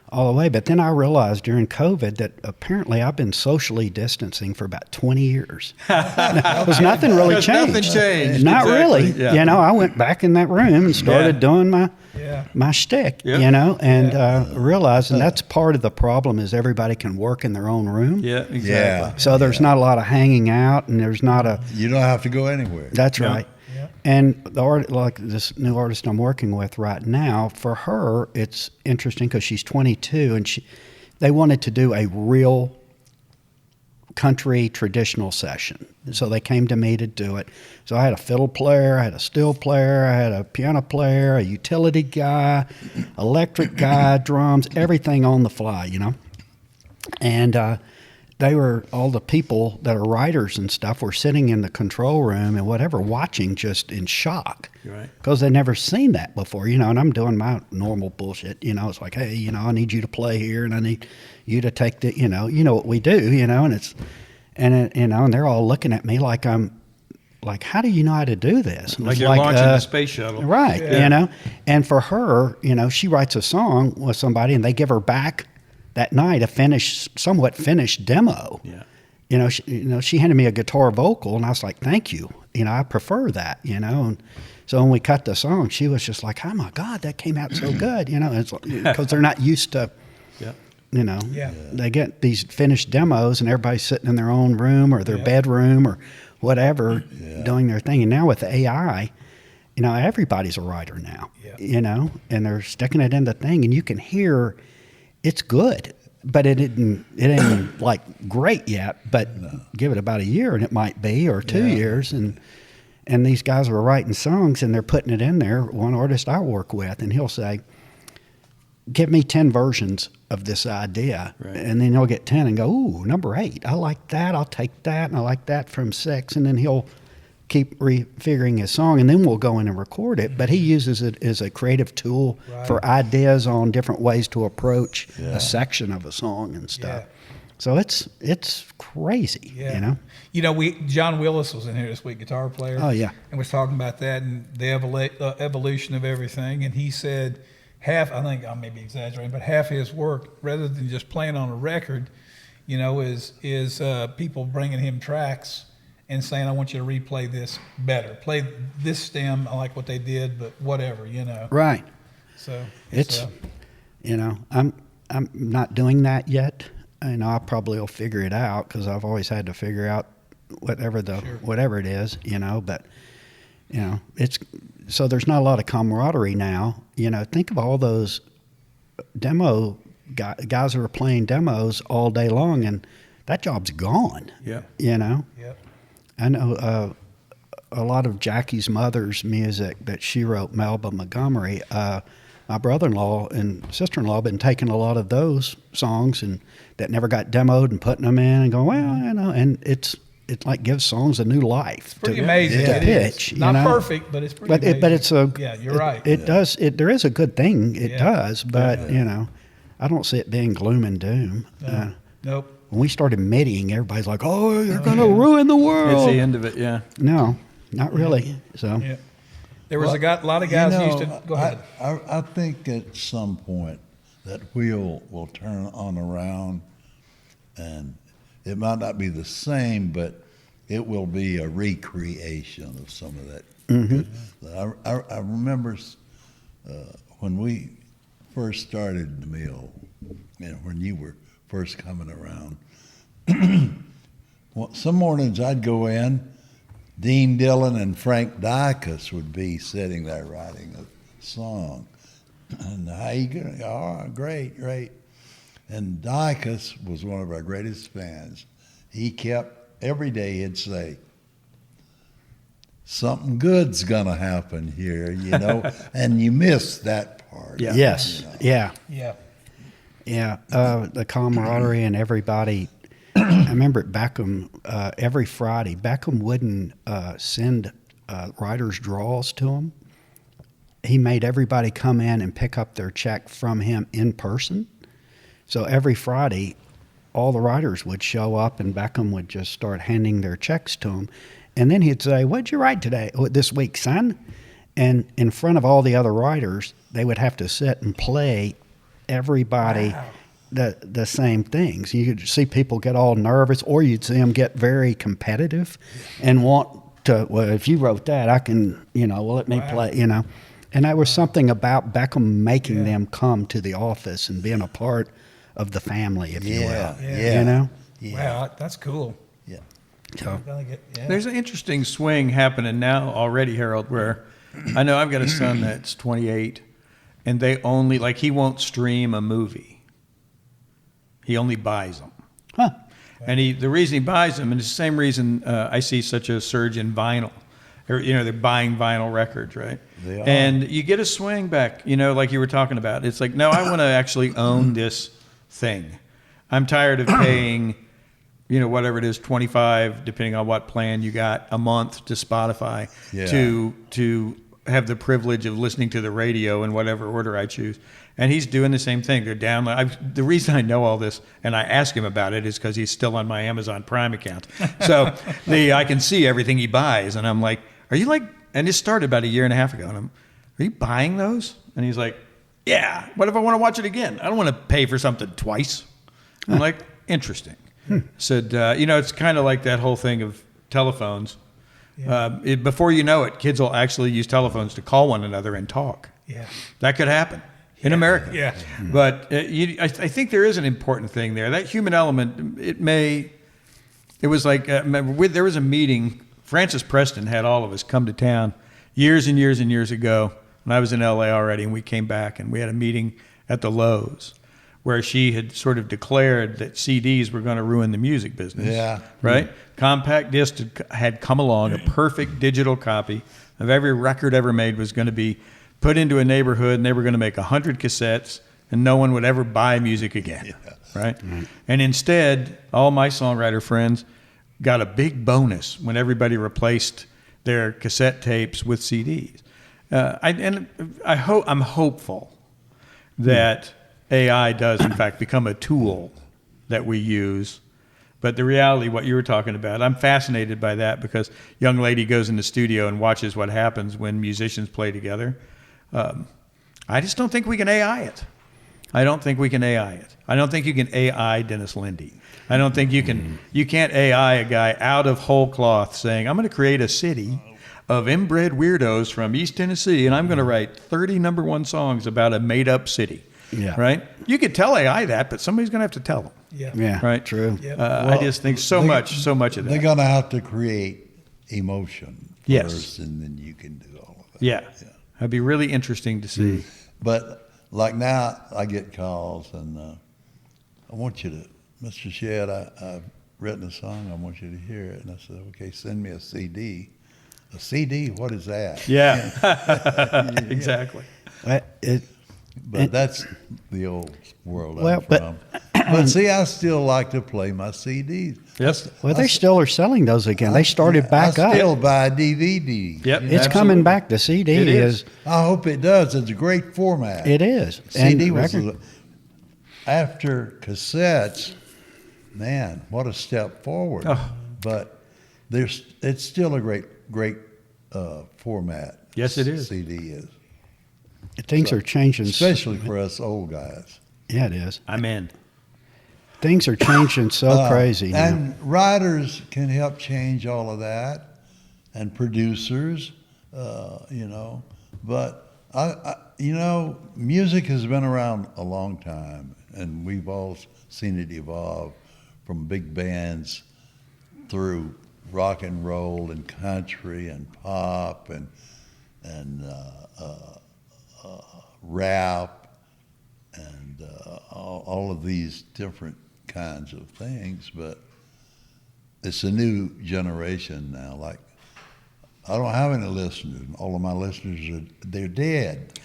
S4: all the way. But then I realized during COVID that apparently I've been socially distancing for about 20 years. Because nothing really
S5: Because
S4: changed.
S5: nothing changed,
S4: Not
S5: exactly,
S4: really.
S5: yeah.
S4: I went back in that room and started doing my shtick,
S5: Yep.
S4: and realizing that's part of the problem is everybody can work in their own room.
S5: Yeah, exactly.
S3: Yeah.
S4: So there's not a lot of hanging out, and there's not a.
S3: You don't have to go anywhere.
S4: That's
S5: Yeah.
S4: right. And like this new artist I'm working with right now, for her, it's interesting because she's 22, and they wanted to do a real country traditional session. So they came to me to do it. So I had a fiddle player, I had a steel player, I had a piano player, a utility guy, electric guy, drums, everything on the fly, And they were, all the people that are writers and stuff were sitting in the control room and whatever, watching just in shock.
S5: Right.
S4: Because they'd never seen that before, and I'm doing my normal bullshit, it's like, hey, I need you to play here and I need you to take the, you know what we do, and it's, and they're all looking at me like I'm like, how do you know how to do this? And
S5: Like
S4: it's
S5: you're launching the space shuttle.
S4: Right, you know. And for her, you know, she writes a song with somebody and they give her back that night a somewhat finished demo.
S5: Yeah.
S4: You know, she handed me a guitar vocal and I was like, thank you. You know, I prefer that, you know. And so when we cut the song, she was just like, oh my God, that came out so good, you know, because they're not used to, you know, they get these finished demos and everybody's sitting in their own room or their bedroom or whatever doing their thing. And now with AI, you know, everybody's a writer now, you know, and they're sticking it in the thing and you can hear it's good, but it ain't like great yet, but give it about a year and it might be, or 2 years. And these guys are writing songs and they're putting it in there. One artist I work with, and he'll say, give me 10 versions of this idea. Right. And then he'll get 10 and go, ooh, number 8. I like that. I'll take that. And I like that from 6. And then he'll keep refiguring his song, and then we'll go in and record it. But he uses it as a creative tool for ideas on different ways to approach a section of a song and stuff. So it's crazy, you know.
S2: You know, John Willis was in here this week, guitar player.
S4: Oh yeah,
S2: and was talking about that and the evolution of everything. And he said half, I think I may be exaggerating, but half his work, rather than just playing on a record, you know, is people bringing him tracks and saying, I want you to replay this better. Play this stem. I like what they did, but whatever, you know.
S4: Right.
S2: So
S4: it's you know, I'm not doing that yet. You know, I probably will figure it out because I've always had to figure out whatever it is, you know. But you know, so there's not a lot of camaraderie now. You know, think of all those demo guys who are playing demos all day long, and that job's gone. Yeah. You know. Yeah. I know a lot of Jackie's mother's music that she wrote, Melba Montgomery. My brother-in-law and sister-in-law have been taking a lot of those songs and that never got demoed and putting them in and going, well, you know, and it like gives songs a new life.
S2: It's pretty amazing.
S4: To pitch,
S2: not perfect, but it's pretty amazing.
S4: But it's a
S2: you're right.
S4: There is a good thing. It does, but you know, I don't see it being gloom and doom.
S2: Nope.
S4: When we started middying, everybody's like, "Oh, you're going to ruin the world."
S5: It's the end of it, yeah.
S4: No, not really. So,
S2: there was a lot of guys who used to go ahead.
S3: I think at some point that wheel will turn on around, and it might not be the same, but it will be a recreation of some of that. Mm-hmm. I remember when we first started the mill, you know, when you were first coming around. Well, some mornings I'd go in, Dean Dillon and Frank Dicus would be sitting there writing a song. And how you doing? Oh, great. And Dicus was one of our greatest fans. He kept, every day he'd say, something good's gonna happen here, you know, and you miss that part.
S4: Yeah. Yes.
S3: You know?
S4: Yeah, the camaraderie and everybody. I remember at Beckham, every Friday, Beckham wouldn't send writers' draws to him. He made everybody come in and pick up their check from him in person. So every Friday, all the writers would show up and Beckham would just start handing their checks to them. And then he'd say, what'd you write this week, son? And in front of all the other writers, they would have to sit and play everybody the same things. You could see people get all nervous, or you'd see them get very competitive and want to, well, if you wrote that, I can, you know, well, let me play, you know. And there was something about Beckham making them come to the office and being a part of the family, if you will. You know?
S2: Yeah. Wow, that's cool.
S3: Yeah.
S4: So,
S5: There's an interesting swing happening now already, Harold, where I know I've got a son that's 28, and they only, like, he won't stream a movie. He only buys them.
S4: Huh.
S5: And the reason he buys them, and it's the same reason I see such a surge in vinyl. You know, they're buying vinyl records, right?
S3: They are.
S5: And you get a swing back, you know, like you were talking about. It's like, no, I want to actually own this thing. I'm tired of paying, you know, whatever it is, 25, depending on what plan you got, a month to Spotify, to have the privilege of listening to the radio in whatever order I choose. And he's doing the same thing. They're the reason I know all this, and I ask him about it, is because he's still on my Amazon Prime account. So I can see everything he buys. And I'm like, are you like, and it started about a year and a half ago. And are you buying those? And he's like, yeah. What if I want to watch it again? I don't want to pay for something twice. I'm like, interesting. Said, it's kind of like that whole thing of telephones. Yeah. Before you know it, kids will actually use telephones to call one another and talk.
S2: Yeah,
S5: that could happen in America.
S2: Yeah,
S5: but I think there is an important thing there. That human element. It was like there was a meeting. Frances Preston had all of us come to town years and years and years ago, and I was in L.A. already, and we came back and we had a meeting at the Lowe's, where she had sort of declared that CDs were going to ruin the music business.
S3: Yeah.
S5: Right? Compact disc had come along, a perfect digital copy of every record ever made was going to be put into a neighborhood, and they were going to make 100 cassettes, and no one would ever buy music again. Yeah. Right? Mm-hmm. And instead, all my songwriter friends got a big bonus when everybody replaced their cassette tapes with CDs. I'm hopeful that AI does, in fact, become a tool that we use. But the reality, what you were talking about, I'm fascinated by that because young lady goes in the studio and watches what happens when musicians play together. I just don't think we can AI it. I don't think we can AI it. I don't think you can AI Dennis Lindy. I don't think you can't AI a guy out of whole cloth saying, I'm going to create a city of inbred weirdos from East Tennessee, and I'm going to write 30 number one songs about a made-up city.
S4: Yeah.
S5: Right? You could tell AI that, but somebody's going to have to tell them.
S2: Yeah.
S4: Yeah.
S5: Right?
S4: True.
S2: Yep.
S5: I just think so much of that.
S3: They're going to have to create emotion first,
S5: Yes.
S3: and then you can do all of that.
S5: Yeah. It'd be really interesting to see.
S3: But like now, I get calls, and I want you to, Mr. Shedd, I've written a song. I want you to hear it. And I said, okay, send me a CD. A CD? What is that?
S5: Yeah. Exactly.
S3: But that's the old world
S4: Well,
S3: I'm from. But see, I still like to play my CDs.
S5: Yes.
S4: Well, they still are selling those again. They started back
S3: I still
S4: up.
S3: buy DVD.
S5: Yep.
S4: It's
S5: Absolutely.
S4: coming back. The CD
S5: It is.
S3: I hope it does. It's a great format.
S4: It is.
S3: CD
S4: And
S3: was
S4: record-
S3: after cassettes. Man, what a step forward!
S5: Oh.
S3: But it's still a great format.
S5: Yes, it is.
S3: CD is,
S4: Things are changing.
S3: especially for us old guys.
S4: Yeah, it is.
S5: I'm in.
S4: Things are changing so crazy now.
S3: And writers can help change all of that, and producers, But music has been around a long time, and we've all seen it evolve from big bands through rock and roll and country and pop and rap and all of these different kinds of things. But it's a new generation now. Like, I don't have any listeners. All of my listeners they're dead.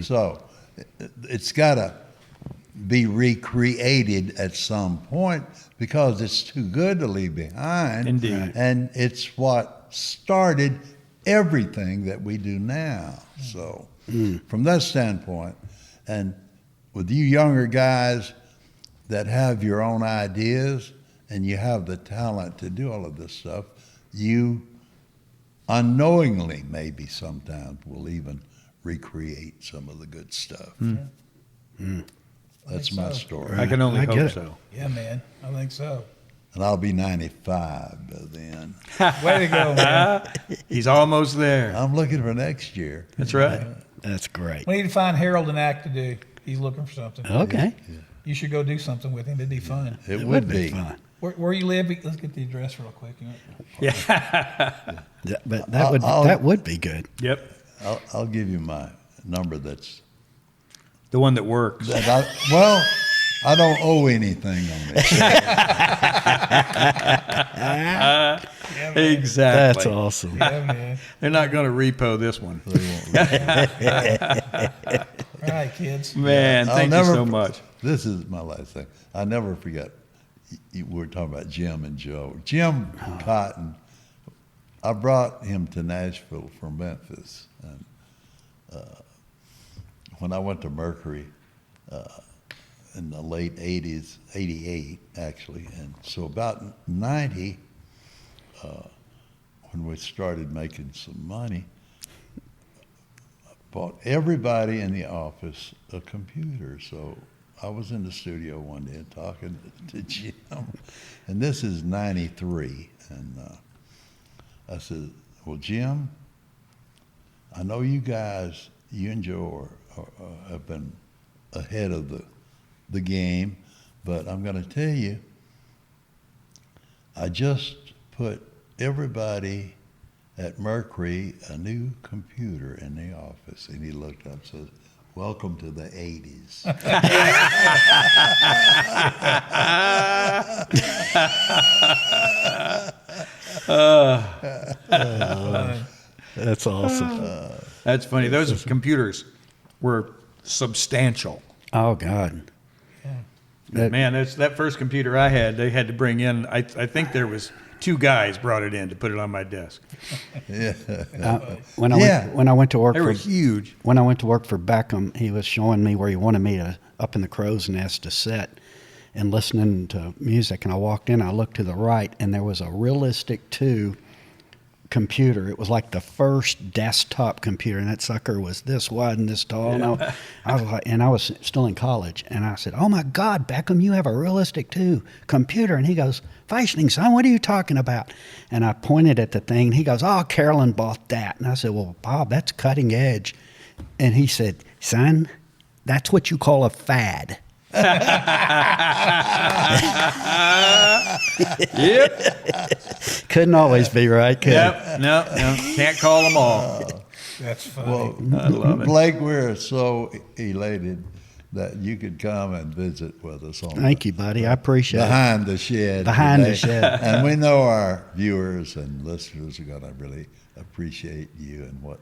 S3: So it's got to be recreated at some point because it's too good to leave behind.
S5: Indeed.
S3: And it's what started everything that we do now. So from that standpoint, and with you younger guys that have your own ideas and you have the talent to do all of this stuff, you unknowingly maybe sometimes will even recreate some of the good stuff. That's my story.
S5: I can only
S4: I get
S5: hope
S4: it.
S5: so.
S2: Yeah, man. I think so.
S3: And I'll be 95 by then.
S2: Way to go, man.
S5: He's almost there.
S3: I'm looking for next year.
S5: That's right.
S4: That's great.
S2: We need to find Harold an act to do. He's looking for something.
S4: Okay.
S2: You should go do something with him. It'd be fun.
S3: It would be.
S4: fun.
S2: Where you live? Let's get the address real quick.
S4: But
S3: I'll-
S4: that would be good.
S5: Yep.
S3: I'll give you my number that's
S5: The one that works.
S3: I don't owe anything on this.
S5: Exactly.
S4: That's awesome.
S2: Yeah, man.
S5: They're not going to repo this one.
S2: All right, kids.
S5: Man,
S3: I'll
S5: thank you
S3: never-
S5: so much.
S3: This is my last thing. I never forget. We were talking about Jim and Joe. Jim Cotton, I brought him to Nashville from Memphis, and when I went to Mercury in the late 80s, 88 actually, and so about 90, when we started making some money, I bought everybody in the office a computer. So I was in the studio one day talking to Jim, and this is 93, and I said, well, Jim, I know you guys, you and Joe have been ahead of the game, but I'm going to tell you, I just put everybody at Mercury a new computer in the office. And he looked up and said, welcome to the 80s.
S4: That's awesome.
S5: That's funny. Those computers were substantial.
S4: Oh, God.
S5: Man, that first computer I had, they had to bring in, I think there was 2 guys brought it in to put it on my desk.
S4: When I went to work
S5: They were huge.
S4: When I went to work for Beckham, he was showing me where he wanted me to up in the crow's nest to sit and listening to music. And I walked in, I looked to the right, and there was a Realistic 2 computer. It was like the first desktop computer, and that sucker was this wide and this tall. Yeah. And I was still in college, and I said, "Oh my God, Beckham, you have a Realistic 2 computer?" And he goes, "Feischling, son, what are you talking about?" And I pointed at the thing, and he goes, "Oh, Carolyn bought that." And I said, "Well, Bob, that's cutting edge." And he said, "Son, that's what you call a fad."
S5: Yep.
S4: Couldn't always be right, could it?
S5: Yep. No. Can't call them all.
S2: That's funny.
S3: Well,
S5: I love it.
S3: Blake, we're so elated that you could come and visit with us on
S4: Thank you, buddy. I appreciate it.
S3: Behind the Shed.
S4: Behind the
S3: today.
S4: Shed.
S3: And we know our viewers and listeners are going to really appreciate you and what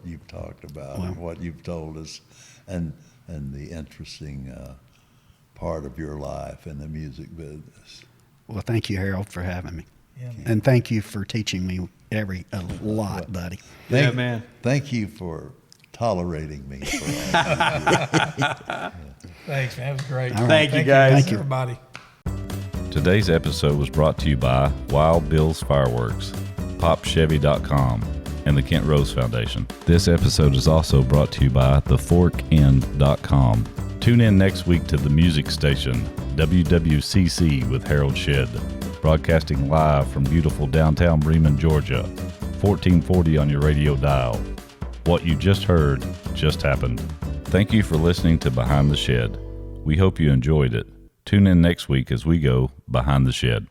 S3: you've talked about and what you've told us, and the interesting part of your life in the music business.
S4: Well, thank you, Harold, for having me.
S2: Yeah.
S4: And thank you for teaching me a lot, buddy.
S5: Yeah, man.
S3: Thank you for tolerating me for all these years.
S2: Thanks, man. That was great.
S4: All right.
S5: Thank you, guys.
S4: Thank you.
S2: Everybody.
S1: Today's episode was brought to you by Wild Bill's Fireworks, PopChevy.com, and the Kent Rose Foundation. This episode is also brought to you by theforkend.com. Tune in next week to the music station, WWCC with Harold Shedd, broadcasting live from beautiful downtown Bremen, Georgia, 1440 on your radio dial. What you just heard just happened. Thank you for listening to Behind the Shed. We hope you enjoyed it. Tune in next week as we go Behind the Shed.